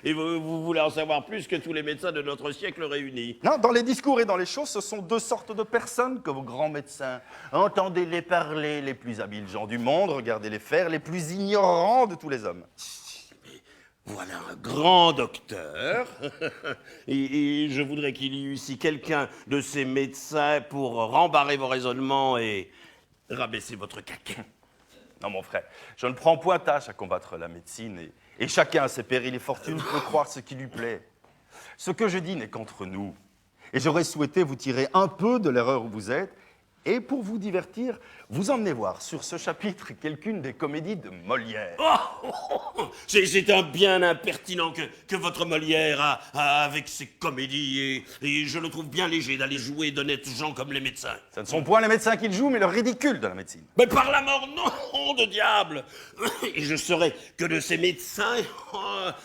et vous voulez en savoir plus que tous les médecins de notre siècle réunis. Non, dans les discours et dans les choses, ce sont deux sortes de personnes que vos grands médecins. Entendez-les parler, les plus habiles gens du monde, regardez-les faire, les plus ignorants de tous les hommes. Voilà un grand docteur, et je voudrais qu'il y eût ici quelqu'un de ces médecins pour rembarrer vos raisonnements et rabaisser votre caquet. Non, mon frère, je ne prends point tâche à combattre la médecine, et chacun à ses périls et fortunes peut croire ce qui lui plaît. Ce que je dis n'est qu'entre nous, Et j'aurais souhaité vous tirer un peu de l'erreur où vous êtes, et pour vous divertir, vous emmener voir sur ce chapitre quelqu'une des comédies de Molière. C'est un bien impertinent que votre Molière a avec ses comédies, et je le trouve bien léger d'aller jouer d'honnêtes gens comme les médecins. Ce ne sont point les médecins qui le jouent, mais le ridicule de la médecine. Mais par la mort, non, de diable! Et je saurais que de ces médecins,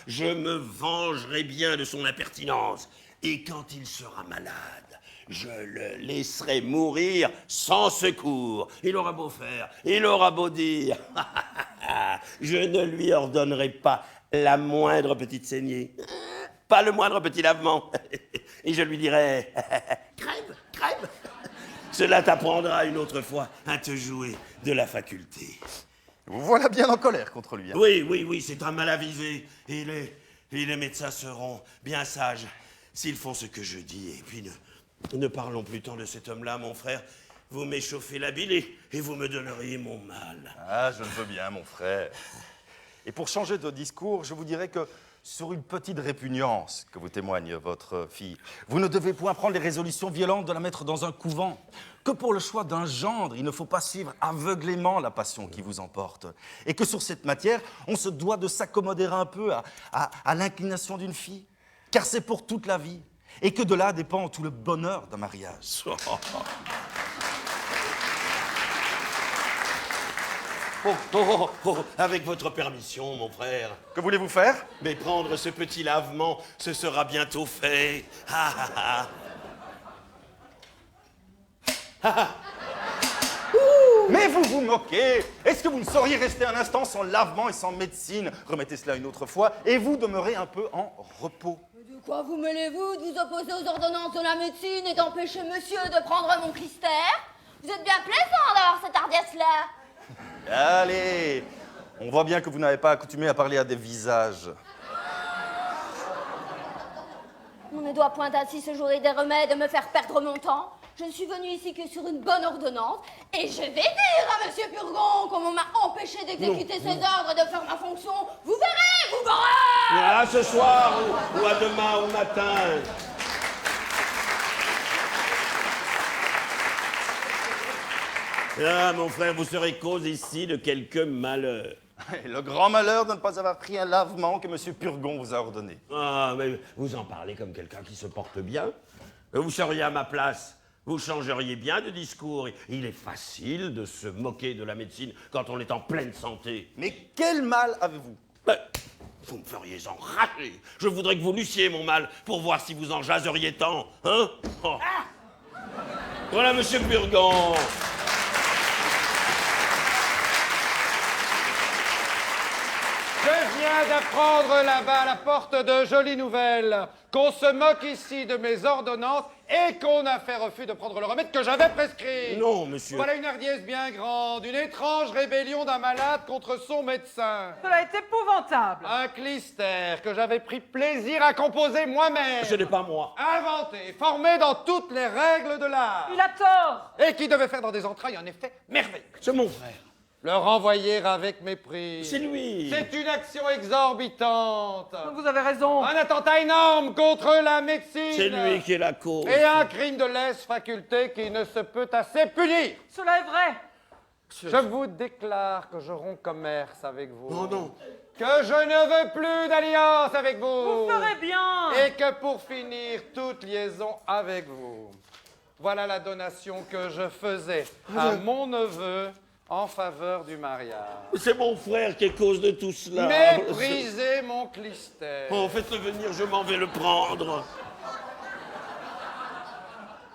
je me vengerai bien de son impertinence. Et quand il sera malade, je le laisserai mourir sans secours. Il aura beau faire, il aura beau dire. Je ne lui ordonnerai pas la moindre petite saignée, pas le moindre petit lavement. Et je lui dirai, crève, crève. Cela t'apprendra une autre fois à te jouer de la faculté. Vous voilà bien en colère contre lui. Hein. Oui, c'est un mal avisé. Et les médecins seront bien sages s'ils font ce que je dis. Et puis ne parlons plus tant de cet homme-là, mon frère. Vous m'échauffez la bile et vous me donneriez mon mal. Ah, je le veux bien, mon frère. Et pour changer de discours, je vous dirais que sur une petite répugnance que vous témoigne votre fille, vous ne devez point prendre les résolutions violentes de la mettre dans un couvent. Que pour le choix d'un gendre, il ne faut pas suivre aveuglément la passion qui vous emporte. Et que sur cette matière, on se doit de s'accommoder un peu à l'inclination d'une fille. Car c'est pour toute la vie. Et que de là dépend tout le bonheur d'un mariage. Avec votre permission, mon frère. Que voulez-vous faire? Mais prendre ce petit lavement, ce sera bientôt fait. Mais vous vous moquez! Est-ce que vous ne sauriez rester un instant sans lavement et sans médecine? Remettez cela une autre fois et vous demeurez un peu en repos. De quoi vous mêlez-vous de vous opposer aux ordonnances de la médecine et d'empêcher monsieur de prendre mon clistère? Vous êtes bien plaisant d'avoir cette hardiesse-là. Allez, on voit bien que vous n'avez pas accoutumé à parler à des visages. On ne doit point ainsi se jouer des remèdes et me faire perdre mon temps. Je ne suis venue ici que sur une bonne ordonnance et je vais dire à monsieur Purgon qu'on m'a empêché d'exécuter ses ordres et de faire ma fonction. Vous verrez, vous verrez! À ce soir ou à demain au matin. Ah, mon frère, vous serez cause ici de quelques malheurs. Le grand malheur de ne pas avoir pris un lavement que M. Purgon vous a ordonné. Ah, mais vous en parlez comme quelqu'un qui se porte bien. Vous seriez à ma place, vous changeriez bien de discours. Il est facile de se moquer de la médecine quand on est en pleine santé. Mais quel mal avez-vous? Vous me feriez enrager. Je voudrais que vous lussiez mon mal pour voir si vous en jaseriez tant. Hein? Voilà, M. Purgon. Je viens d'apprendre là-bas à la porte de jolies nouvelles, qu'on se moque ici de mes ordonnances et qu'on a fait refus de prendre le remède que j'avais prescrit. Non, monsieur. Voilà une hardiesse bien grande, une étrange rébellion d'un malade contre son médecin. Cela est épouvantable. Un clistère que j'avais pris plaisir à composer moi-même. Ce n'est pas moi. Inventé, formé dans toutes les règles de l'art. Il a tort. Et qui devait faire dans des entrailles un effet merveilleux. C'est mon frère. Le renvoyer avec mépris. C'est lui. C'est une action exorbitante. Vous avez raison. Un attentat énorme contre la médecine. C'est lui qui est la cause. Et un crime de lèse-faculté qui ne se peut assez punir. Cela est vrai. Je vous déclare que je romps commerce avec vous. Non, non. Que je ne veux plus d'alliance avec vous. Vous ferez bien. Et que pour finir toute liaison avec vous. Voilà la donation que je faisais à mon neveu en faveur du mariage. C'est mon frère qui est cause de tout cela. Méprisez mon clistère. Oh, faites-le venir, je m'en vais le prendre.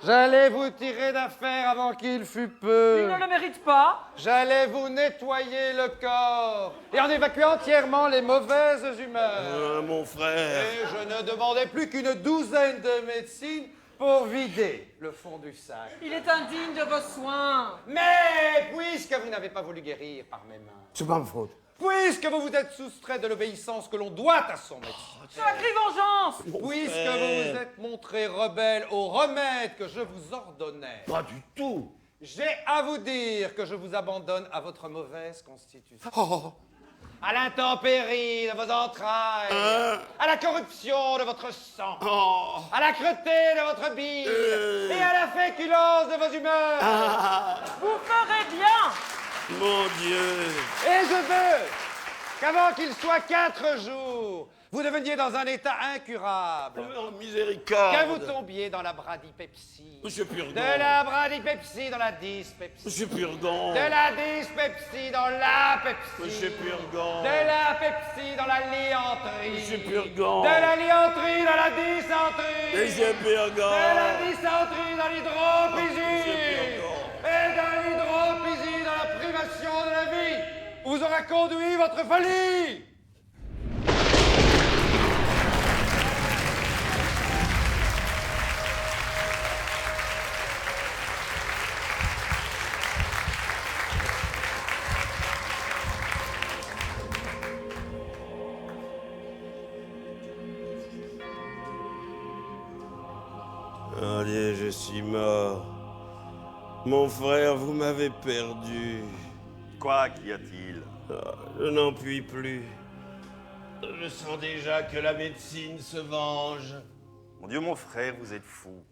J'allais vous tirer d'affaire avant qu'il fût peu. Il ne le mérite pas. J'allais vous nettoyer le corps et en évacuer entièrement les mauvaises humeurs. Mon frère. Et je ne demandais plus qu'une douzaine de médecines pour vider le fond du sac. Il est indigne de vos soins. Mais puisque vous n'avez pas voulu guérir par mes mains, C'est pas ma faute. puisque vous vous êtes soustrait de l'obéissance que l'on doit à son médecin, Cela crie vengeance. puisque vous vous êtes montré rebelle au remède que je vous ordonnais, Pas du tout. j'ai à vous dire que je vous abandonne à votre mauvaise constitution. à l'intempérie de vos entrailles, à la corruption de votre sang, à la cruauté de votre bile et à la féculence de vos humeurs. Vous ferez bien. Mon Dieu. Et je veux qu'avant qu'il soit 4 jours, vous deveniez dans un état incurable. Oh, miséricorde. Que vous tombiez dans la bradypepsie. Monsieur Purgon. De la bradypepsie dans la dyspepsie. Monsieur Purgon. De la dyspepsie dans la pepsie. Monsieur Purgon. De la pepsie dans la lianterie. Monsieur Purgon. De la lianterie dans la dysenterie. Monsieur Purgon. De la dysenterie dans l'hydropésie. Et dans l'hydropésie dans la privation de la vie. Vous aura conduit votre folie. Allez, je suis mort. Mon frère, vous m'avez perdu. Quoi, qu'y a-t-il? Je n'en puis plus. Je sens déjà que la médecine se venge. Mon Dieu, mon frère, vous êtes fou.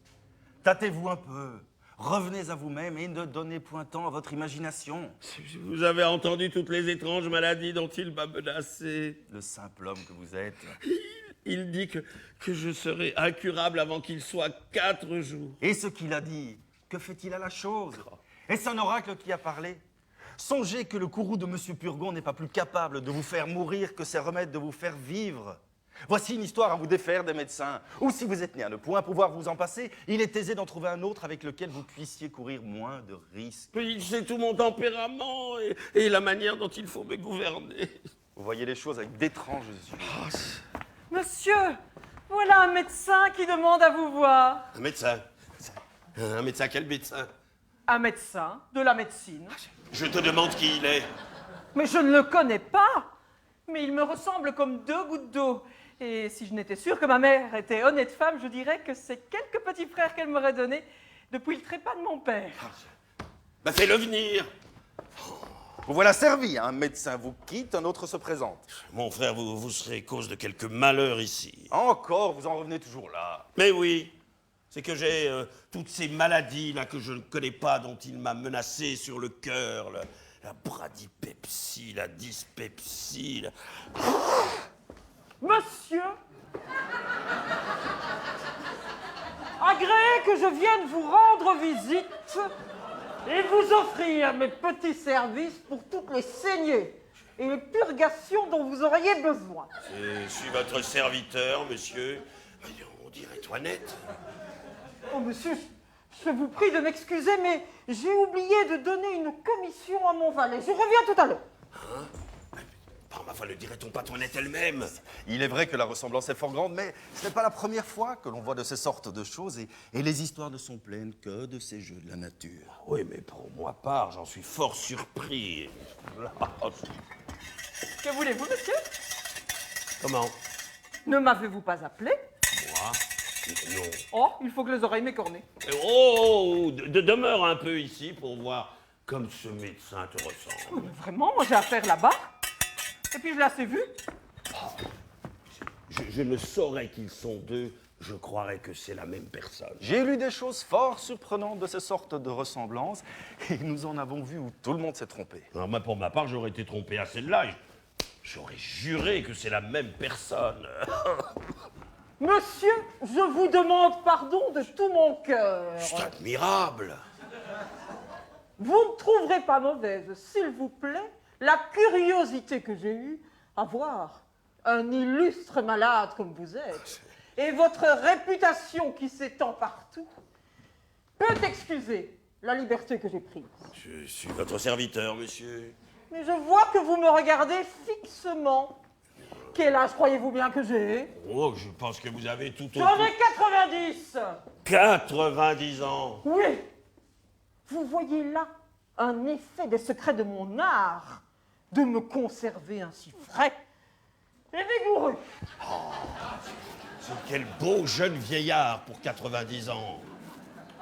Tâtez-vous un peu. Revenez à vous-même et ne donnez point tant à votre imagination. Vous avez entendu toutes les étranges maladies dont il m'a menacé. Le simple homme que vous êtes. Il dit que je serai incurable avant qu'il soit 4 jours. Et ce qu'il a dit, que fait-il à la chose? Est-ce un oracle qui a parlé? Songez que le courroux de M. Purgon n'est pas plus capable de vous faire mourir que ses remèdes de vous faire vivre. Voici une histoire à vous défaire des médecins. Ou si vous êtes né à ne point pouvoir vous en passer, il est aisé d'en trouver un autre avec lequel vous puissiez courir moins de risques. Mais il sait tout mon tempérament et la manière dont il faut me gouverner. Vous voyez les choses avec d'étranges yeux. Monsieur, voilà un médecin qui demande à vous voir. Un médecin? Un médecin, quel médecin? Un médecin de la médecine. Je te demande qui il est. Mais je ne le connais pas. Mais il me ressemble comme 2 gouttes d'eau. Et si je n'étais sûre que ma mère était honnête femme, je dirais que c'est quelques petits frères qu'elle m'aurait donnés depuis le trépas de mon père. Bah fais-le venir. Vous voilà servi, un médecin vous quitte, un autre se présente. Mon frère, vous serez cause de quelques malheurs ici. Encore, vous en revenez toujours là. Mais oui, c'est que j'ai toutes ces maladies là que je ne connais pas, dont il m'a menacé sur le cœur. La bradypepsie, la dyspepsie. Monsieur, agréez que je vienne vous rendre visite et vous offrir mes petits services pour toutes les saignées et les purgations dont vous auriez besoin. Je suis votre serviteur, monsieur. On dirait Toinette. Oh, monsieur, je vous prie de m'excuser, mais j'ai oublié de donner une commission à mon valet. Je reviens tout à l'heure. Hein? Par ma foi, ne dirait-on pas Toinette elle-même? Il est vrai que la ressemblance est fort grande, mais ce n'est pas la première fois que l'on voit de ces sortes de choses, et les histoires ne sont pleines que de ces jeux de la nature. Oui, mais pour moi part, j'en suis fort surpris. Que voulez-vous, monsieur? Comment? Ne m'avez-vous pas appelé? Moi? Non. Oh, il faut que les oreilles m'écornent. Demeure un peu ici pour voir comme ce médecin te ressemble. Mais vraiment, moi j'ai affaire là-bas. Et puis je l'ai assez vu. Je ne saurais qu'ils sont deux. Je croirais que c'est la même personne. J'ai lu des choses fort surprenantes de ces sortes de ressemblances, et nous en avons vu où tout le monde s'est trompé. Alors, moi, pour ma part, j'aurais été trompé à celle-là. J'aurais juré que c'est la même personne. Monsieur, je vous demande pardon de tout mon cœur. C'est admirable. Vous ne trouverez pas mauvaise, s'il vous plaît, la curiosité que j'ai eue à voir un illustre malade comme vous êtes, et votre réputation qui s'étend partout, peut excuser la liberté que j'ai prise. Je suis votre serviteur, monsieur. Mais je vois que vous me regardez fixement. Quel âge croyez-vous bien que j'ai? Oh, je pense que vous avez tout J'en ai 90. 90 ans. Oui. Vous voyez là un effet des secrets de mon art de me conserver ainsi frais et vigoureux. Quel beau jeune vieillard pour 90 ans.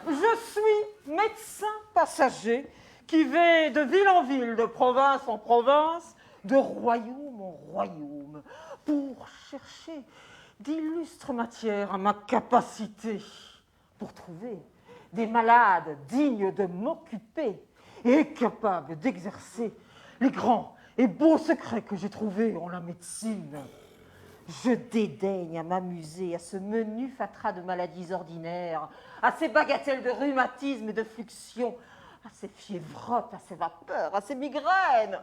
Je suis médecin passager qui vais de ville en ville, de province en province, de royaume en royaume, pour chercher d'illustres matières à ma capacité, pour trouver des malades dignes de m'occuper et capables d'exercer les grands et beaux secrets que j'ai trouvés en la médecine. Je dédaigne à m'amuser à ce menu fatras de maladies ordinaires, à ces bagatelles de rhumatisme et de fluxion, à ces fiévrottes, à ces vapeurs, à ces migraines.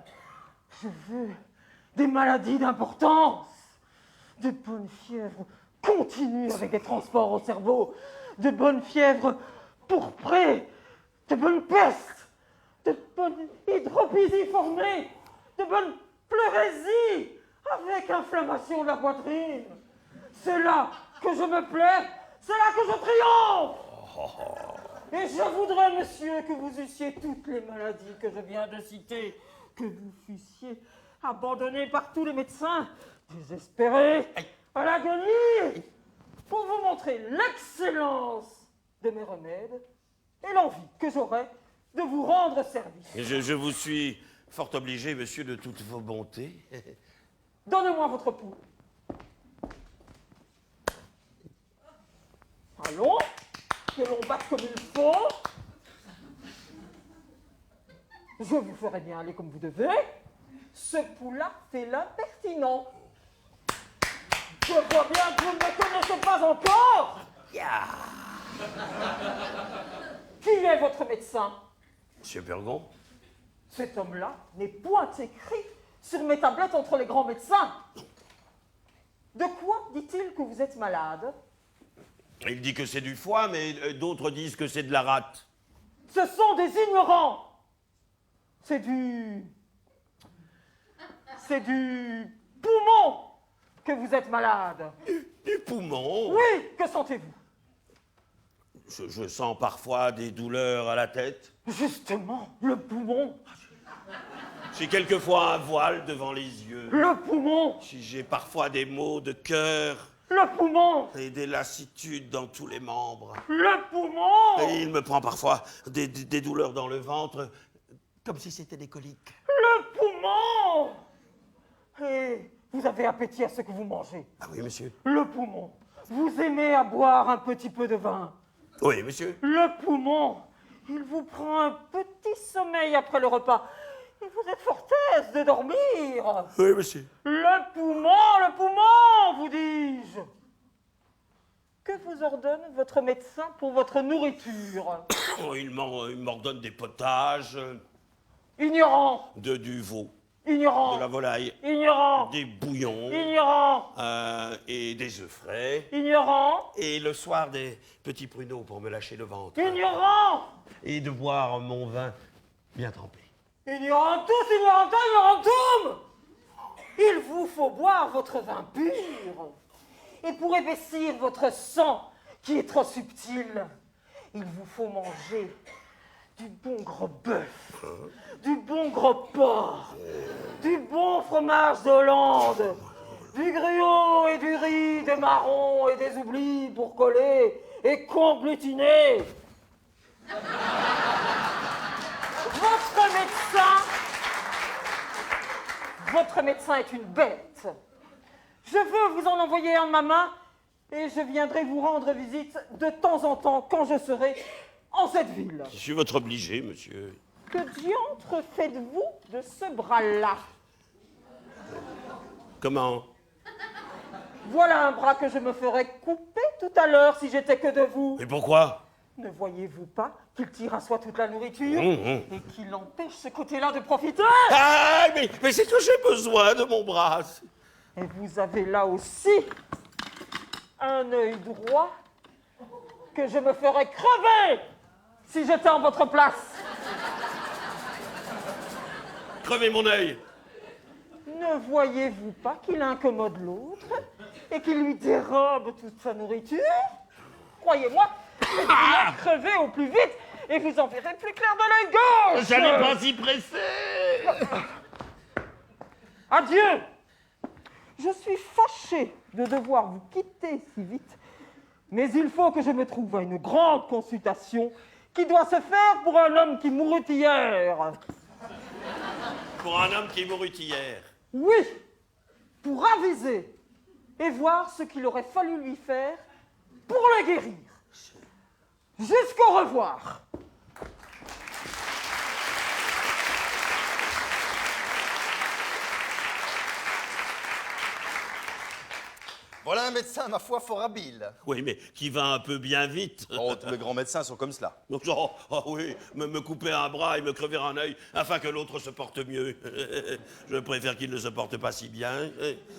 Je veux des maladies d'importance, de bonnes fièvres continues avec des transports au cerveau, de bonnes fièvres pourprées, de bonnes pestes, de bonnes hydropisiformées, de bonnes pleurésies avec inflammation de la poitrine. C'est là que je me plais, c'est là que je triomphe. Et je voudrais, monsieur, que vous eussiez toutes les maladies que je viens de citer, que vous fussiez abandonné par tous les médecins, désespérés, à l'agonie, pour vous montrer l'excellence de mes remèdes et l'envie que j'aurais de vous rendre service. Je vous suis fort obligé, monsieur, de toutes vos bontés. Donnez-moi votre pouls. Allons, que l'on batte comme il faut. Je vous ferai bien aller comme vous devez. Ce pouls-là fait l'impertinent. Je vois bien que vous ne me connaissez pas encore. Qui est votre médecin? Monsieur Purgon? Cet homme-là n'est point écrit sur mes tablettes entre les grands médecins. De quoi dit-il que vous êtes malade? Il dit que c'est du foie, mais d'autres disent que c'est de la rate. Ce sont des ignorants. C'est du poumon que vous êtes malade. Du poumon? Oui, que sentez-vous? Je sens parfois des douleurs à la tête. Justement, le poumon. J'ai quelquefois un voile devant les yeux. Le poumon. J'ai parfois des maux de cœur. Le poumon. Et des lassitudes dans tous les membres. Le poumon. Et il me prend parfois des douleurs dans le ventre, comme si c'était des coliques. Le poumon. Et vous avez appétit à ce que vous mangez. Ah oui, monsieur. Le poumon. Vous aimez à boire un petit peu de vin. Oui, monsieur. Le poumon. Il vous prend un petit sommeil après le repas. Et vous êtes fort aise de dormir. Oui, monsieur. Le poumon, vous dis-je. Que vous ordonne votre médecin pour votre nourriture? Il m'ordonne des potages. Ignorant. Du veau. Ignorant. De la volaille. Ignorant. Des bouillons. Ignorant. Et des œufs frais. Ignorant. Et le soir, des petits pruneaux pour me lâcher le ventre. Ignorant. Et de boire mon vin bien trempé. Ignorantus, ignorantum. Il vous faut boire votre vin pur. Et pour épaissir votre sang, qui est trop subtil, il vous faut manger du bon gros bœuf, du bon gros porc, du bon fromage d'Hollande, du gruau et du riz, des marrons et des oublis pour coller et conglutiner. Votre médecin est une bête. Je veux vous en envoyer un de ma main et je viendrai vous rendre visite de temps en temps quand je serai en cette ville. Je suis votre obligé, monsieur. Que diantre faites-vous de ce bras-là? Comment? Voilà un bras que je me ferais couper tout à l'heure si j'étais que de vous. Et pourquoi? Ne voyez-vous pas qu'il tire à soi toute la nourriture et qu'il empêche ce côté-là de profiter? Ah, mais c'est que j'ai besoin de mon bras. Et vous avez là aussi un œil droit que je me ferais crever si j'étais en votre place. Crevez mon œil. Ne voyez-vous pas qu'il incommode l'autre et qu'il lui dérobe toute sa nourriture? Croyez-moi, je vais crever au plus vite et vous en verrez plus clair de l'œil gauche. J'allais pas s'y presser. Adieu. Je suis fâché de devoir vous quitter si vite, mais il faut que je me trouve à une grande consultation qui doit se faire pour un homme qui mourut hier. pour un homme qui est mouru hier. Oui, pour aviser et voir ce qu'il aurait fallu lui faire pour le guérir. Jusqu'au revoir. Voilà un médecin, ma foi, fort habile. Oui, mais qui va un peu bien vite. Oh, tous les grands médecins sont comme cela. Donc, oui, me couper un bras et me crever un œil afin que l'autre se porte mieux. Je préfère qu'il ne se porte pas si bien.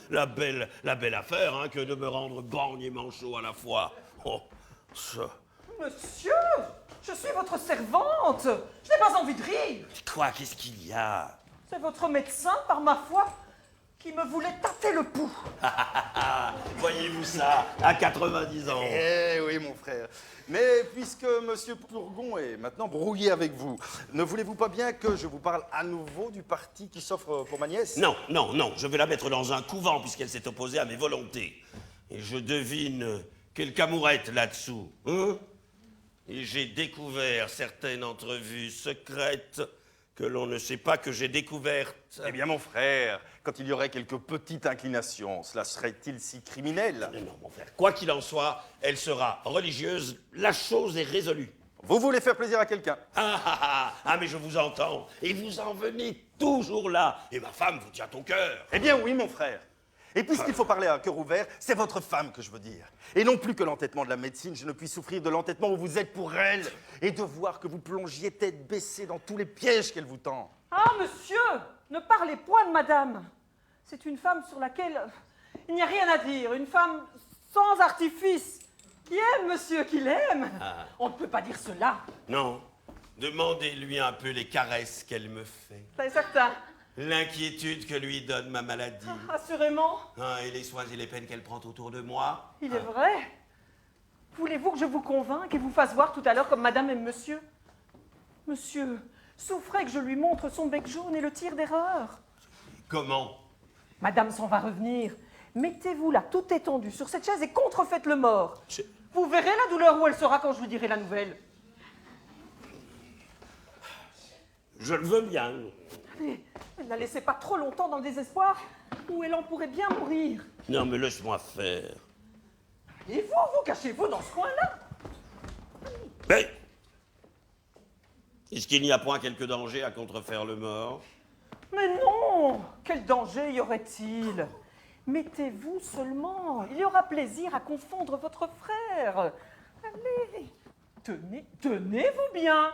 La belle affaire, hein, que de me rendre borgne et manchot à la fois. Oh, ça. Monsieur, je suis votre servante. Je n'ai pas envie de rire. Quoi, qu'est-ce qu'il y a? C'est votre médecin, par ma foi, qui me voulait tâter le pouls. Voyez-vous ça, à 90 ans. Eh oui, mon frère. Mais puisque Monsieur Purgon est maintenant brouillé avec vous, ne voulez-vous pas bien que je vous parle à nouveau du parti qui s'offre pour ma nièce? Non, je vais la mettre dans un couvent puisqu'elle s'est opposée à mes volontés. Et je devine quelques amourettes là-dessous. Hein? Et j'ai découvert certaines entrevues secrètes que l'on ne sait pas que j'ai découvertes. Eh bien, mon frère, quand il y aurait quelques petites inclinations, cela serait-il si criminel? Non, mon frère, quoi qu'il en soit, elle sera religieuse, la chose est résolue. Vous voulez faire plaisir à quelqu'un? Mais je vous entends, et vous en venez toujours là, et ma femme vous tient au cœur. Eh bien oui, mon frère. Et puisqu'il faut parler à cœur ouvert, c'est votre femme que je veux dire. Et non plus que l'entêtement de la médecine, je ne puis souffrir de l'entêtement où vous êtes pour elle, et de voir que vous plongiez tête baissée dans tous les pièges qu'elle vous tend. Ah, monsieur, ne parlez point de madame. C'est une femme sur laquelle il n'y a rien à dire. Une femme sans artifice, qui aime monsieur, qui l'aime. On ne peut pas dire cela. Non, demandez-lui un peu les caresses qu'elle me fait. C'est certain. L'inquiétude que lui donne ma maladie. Assurément. Et les soins et les peines qu'elle prend autour de moi. Il est vrai. Voulez-vous que je vous convainque et vous fasse voir tout à l'heure comme madame aime monsieur? Monsieur souffrait que je lui montre son bec jaune et le tir d'erreur. Comment? Madame s'en va revenir. Mettez-vous là, tout étendu, sur cette chaise et contrefaites le mort. Vous verrez la douleur où elle sera quand je vous dirai la nouvelle. Je le veux bien. Allez, ne la laissez pas trop longtemps dans le désespoir, ou elle en pourrait bien mourir. Non, mais laisse-moi faire. Et vous cachez-vous dans ce coin-là? Mais est-ce qu'il n'y a point quelque danger à contrefaire le mort? Mais non! Quel danger y aurait-il? Mettez-vous seulement. Il y aura plaisir à confondre votre frère. Allez, tenez-vous bien.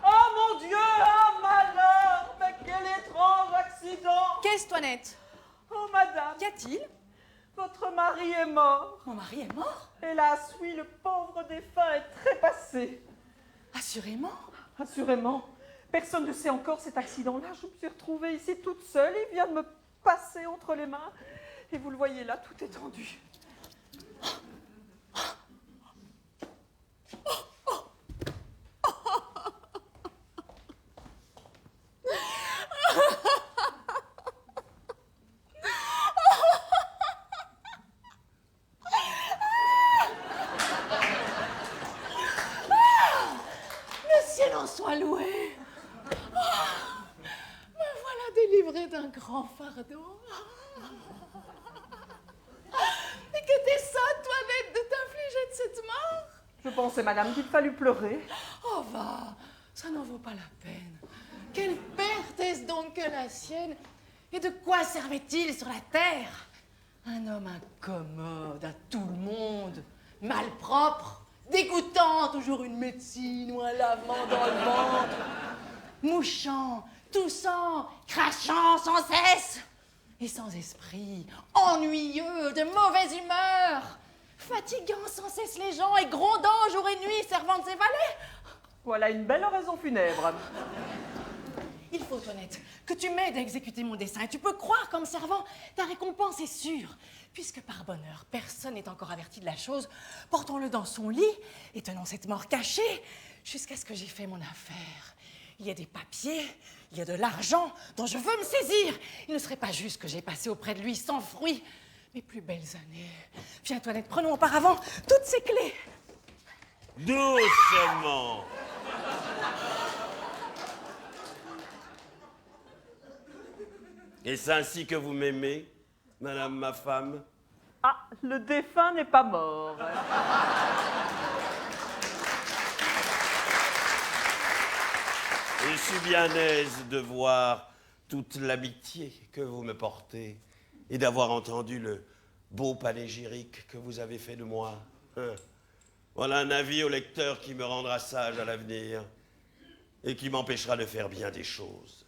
Oh mon Dieu, oh malheur! Mais quel étrange accident! Qu'est-ce, Toinette? Oh madame! Qu'y a-t-il? Votre mari est mort. Mon mari est mort? Hélas, oui, le pauvre défunt est trépassé. Assurément? Assurément. Personne ne sait encore cet accident-là. Je me suis retrouvée ici toute seule. Il vient de me passer entre les mains. Et vous le voyez là, tout étendu. Le ciel en soit loué. Me voilà délivrée d'un grand fardeau. Et que t'es sotte, Toinette, de t'infliger de cette mort? Je pensais, madame, qu'il fallut pleurer. Oh, va, ça n'en vaut pas la peine. Quelle perte est-ce donc que la sienne? Et de quoi servait-il sur la terre? Un homme incommode à tout le monde, malpropre, dégoûtant, toujours une médecine ou un lavement dans le ventre, mouchant, toussant, crachant sans cesse, et sans esprit, ennuyeux, de mauvaise humeur, fatiguant sans cesse les gens et grondant jour et nuit, servant de ses valets. Voilà une belle oraison funèbre. Il faut, Toinette, que tu m'aides à exécuter mon dessein. Et tu peux croire, comme servant, ta récompense est sûre. Puisque par bonheur, personne n'est encore averti de la chose, portons-le dans son lit et tenons cette mort cachée jusqu'à ce que j'ai fait mon affaire. Il y a des papiers, il y a de l'argent dont je veux me saisir. Il ne serait pas juste que j'ai passé auprès de lui sans fruit mes plus belles années. Viens, Toinette, prenons auparavant toutes ces clés. Doucement. Est-ce ainsi que vous m'aimez, madame ma femme? Ah, le défunt n'est pas mort. Je suis bien aise de voir toute l'amitié que vous me portez et d'avoir entendu le beau panégyrique que vous avez fait de moi. Voilà un avis au lecteur qui me rendra sage à l'avenir et qui m'empêchera de faire bien des choses.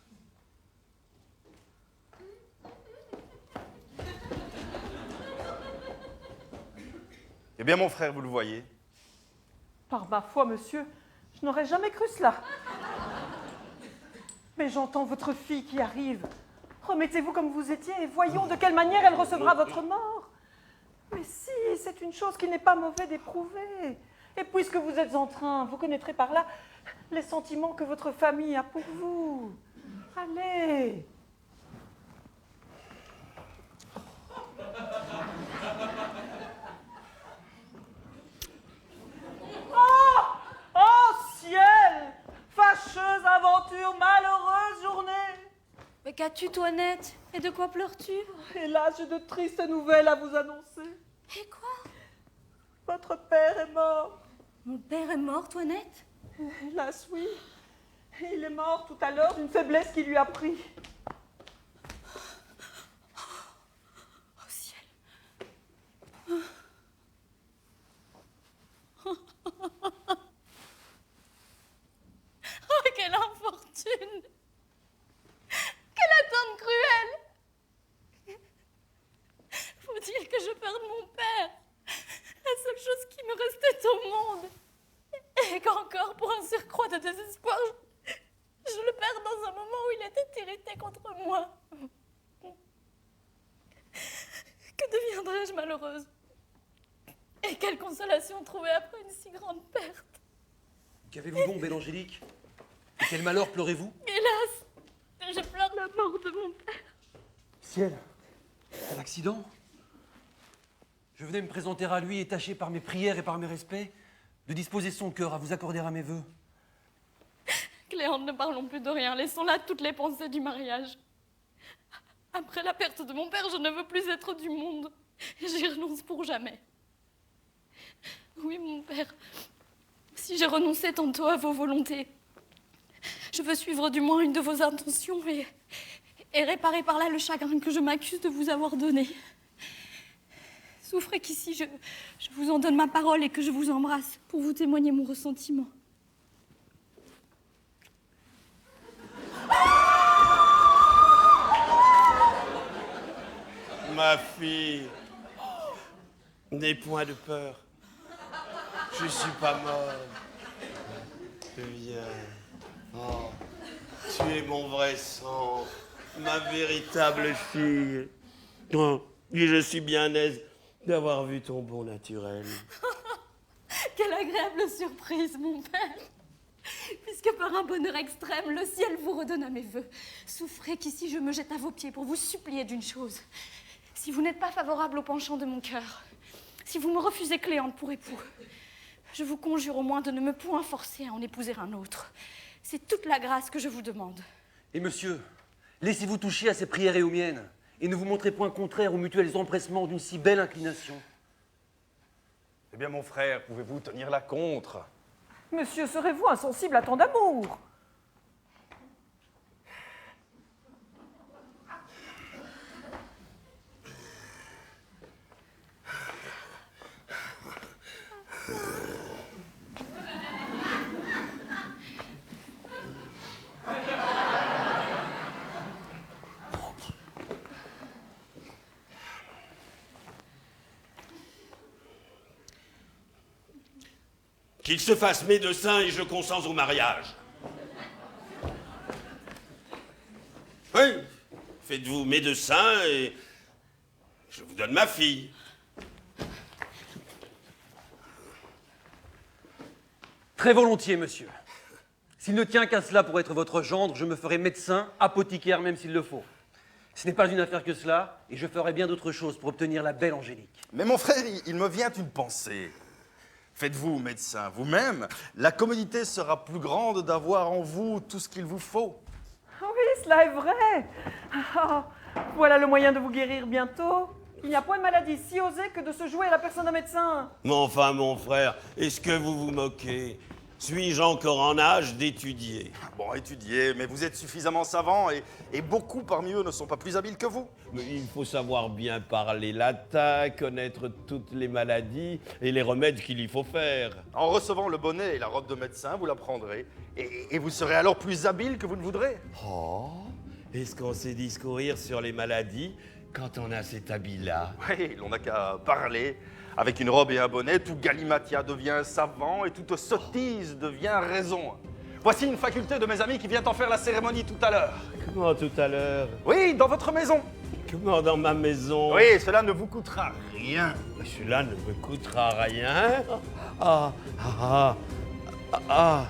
Eh bien, mon frère, vous le voyez. Par ma foi, monsieur, je n'aurais jamais cru cela. Mais j'entends votre fille qui arrive. Remettez-vous comme vous étiez et voyons de quelle manière elle recevra votre mort. Mais si, c'est une chose qui n'est pas mauvaise d'éprouver. Et puisque vous êtes en train, vous connaîtrez par là les sentiments que votre famille a pour vous. Allez. Oh! Oh ciel! Fâcheuse aventure, malheureuse journée! Mais qu'as-tu, Toinette? Et de quoi pleures-tu? Hélas, j'ai de tristes nouvelles à vous annoncer. Et quoi? Votre père est mort. Mon père est mort, Toinette? Hélas, oui. Il est mort tout à l'heure d'une faiblesse qui lui a pris. Oh ciel. Oh, quelle infortune! Quelle attente cruelle! Faut-il que je perde mon père? La seule chose qui me restait au monde. Et qu'encore, pour un surcroît de désespoir, je le perds dans un moment où il était irrité contre moi. Que deviendrais-je malheureuse? Et quelle consolation trouver après une si grande perte? Qu'avez-vous donc, belle Angélique? Et quel malheur pleurez-vous? Hélas, je pleure la mort de mon père. Ciel, un accident? Je venais me présenter à lui et tâcher par mes prières et par mes respects de disposer son cœur à vous accorder à mes vœux. Cléante, ne parlons plus de rien. Laissons là toutes les pensées du mariage. Après la perte de mon père, je ne veux plus être du monde. J'y renonce pour jamais. Oui, mon père, si j'ai renoncé tantôt à vos volontés, je veux suivre du moins une de vos intentions et réparer par là le chagrin que je m'accuse de vous avoir donné. Souffrez qu'ici, je vous en donne ma parole et que je vous embrasse pour vous témoigner mon ressentiment. Ma fille, n'aie point de peur. Je suis pas mort. Viens. Oh, tu es mon vrai sang, ma véritable fille. Oh, et je suis bien aise d'avoir vu ton bon naturel. Quelle agréable surprise, mon père. Puisque par un bonheur extrême, le ciel vous redonne à mes vœux. Souffrez qu'ici je me jette à vos pieds pour vous supplier d'une chose. Si vous n'êtes pas favorable au penchant de mon cœur, si vous me refusez Cléante pour époux, je vous conjure au moins de ne me point forcer à en épouser un autre. C'est toute la grâce que je vous demande. Et monsieur, laissez-vous toucher à ses prières et aux miennes, et ne vous montrez point contraire aux mutuels empressements d'une si belle inclination. Eh bien, mon frère, pouvez-vous tenir la contre? Monsieur, serez-vous insensible à tant d'amour? Qu'il se fasse médecin et je consens au mariage. Oui, faites-vous médecin et je vous donne ma fille. Très volontiers, monsieur. S'il ne tient qu'à cela pour être votre gendre, je me ferai médecin, apothicaire même s'il le faut. Ce n'est pas une affaire que cela, et je ferai bien d'autres choses pour obtenir la belle Angélique. Mais mon frère, il me vient une pensée. Faites-vous médecin vous-même, la commodité sera plus grande d'avoir en vous tout ce qu'il vous faut. Oui, cela est vrai. Ah, Voilà le moyen de vous guérir bientôt. Il n'y a point de maladie si osée que de se jouer à la personne d'un médecin. Mais enfin, mon frère, est-ce que vous vous moquez? Suis-je encore en âge d'étudier? Bon, étudiez, mais vous êtes suffisamment savant et beaucoup parmi eux ne sont pas plus habiles que vous. Mais il faut savoir bien parler latin, connaître toutes les maladies et les remèdes qu'il y faut faire. En recevant le bonnet et la robe de médecin, vous l'apprendrez. Et vous serez alors plus habile que vous ne voudrez. Oh, est-ce qu'on sait discourir sur les maladies quand on a cet habit-là? Oui, l'on n'a qu'à parler. Avec une robe et un bonnet, tout galimatia devient savant et toute sottise devient raison. Voici une faculté de mes amis qui vient en faire la cérémonie tout à l'heure. Comment tout à l'heure? Oui, dans votre maison. Comment dans ma maison? Oui, cela ne vous coûtera rien. Cela ne me coûtera rien. Ah, ah, ah, ah.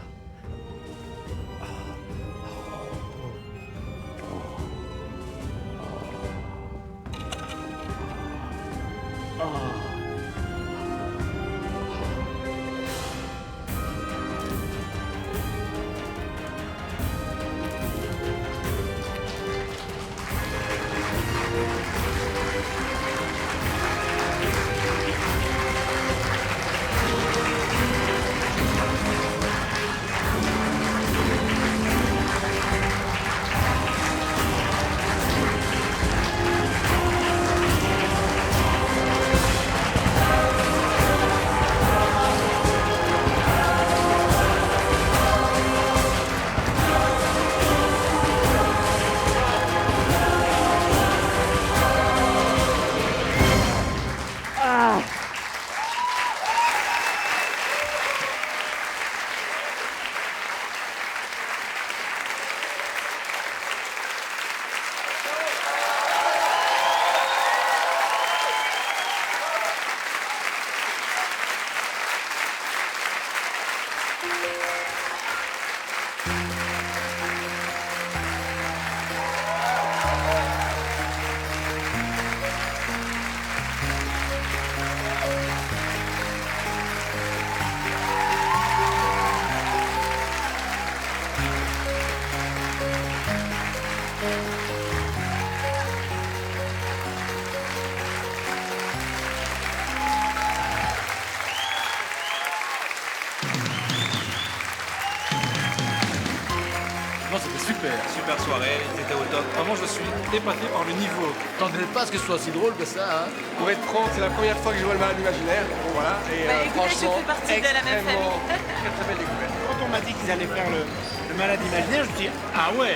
Non, c'était super. Super soirée, c'était au top. Vraiment, je suis épaté par le niveau. T'entendais pas ce que ce soit si drôle que ça, hein? Pour être franc, c'est la première fois que je vois le malade imaginaire. Bon, voilà. Et écoutez, je fais partie de la même famille. Très très belle découverte. Quand on m'a dit qu'ils allaient faire le malade imaginaire, je me suis dit, ah ouais.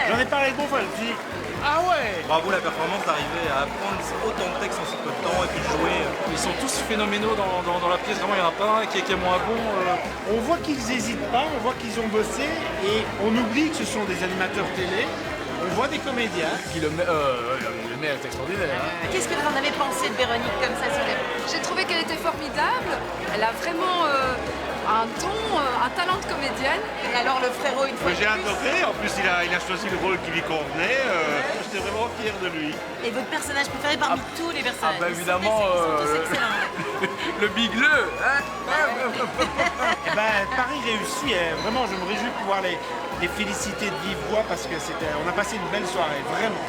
J'en ai parlé avec mon frère, je me suis dit, ah ouais. Bravo la performance d'arriver à apprendre autant de textes en si peu de temps et puis de jouer. Ils sont tous phénoménaux dans la pièce, vraiment il n'y en a pas un qui est moins bon. On voit qu'ils n'hésitent pas, on voit qu'ils ont bossé et on oublie que ce sont des animateurs télé. On voit des comédiens. Puis le maire est extraordinaire. Hein. Qu'est-ce que vous en avez pensé de Véronique comme ça sur les... J'ai trouvé qu'elle était formidable. Elle a vraiment un don, un talent de comédienne. Et alors le frérot, une fois J'ai adoré, en plus il a choisi le rôle qui lui convenait. J'étais vraiment fier de lui. Et votre personnage préféré parmi tous les personnages? Ah bah évidemment, Ils sont tous excellents. le bigleux, hein. Eh ben, Paris réussit. Vraiment, je me réjouis de pouvoir les féliciter de vive voix parce que on a passé une belle soirée, vraiment.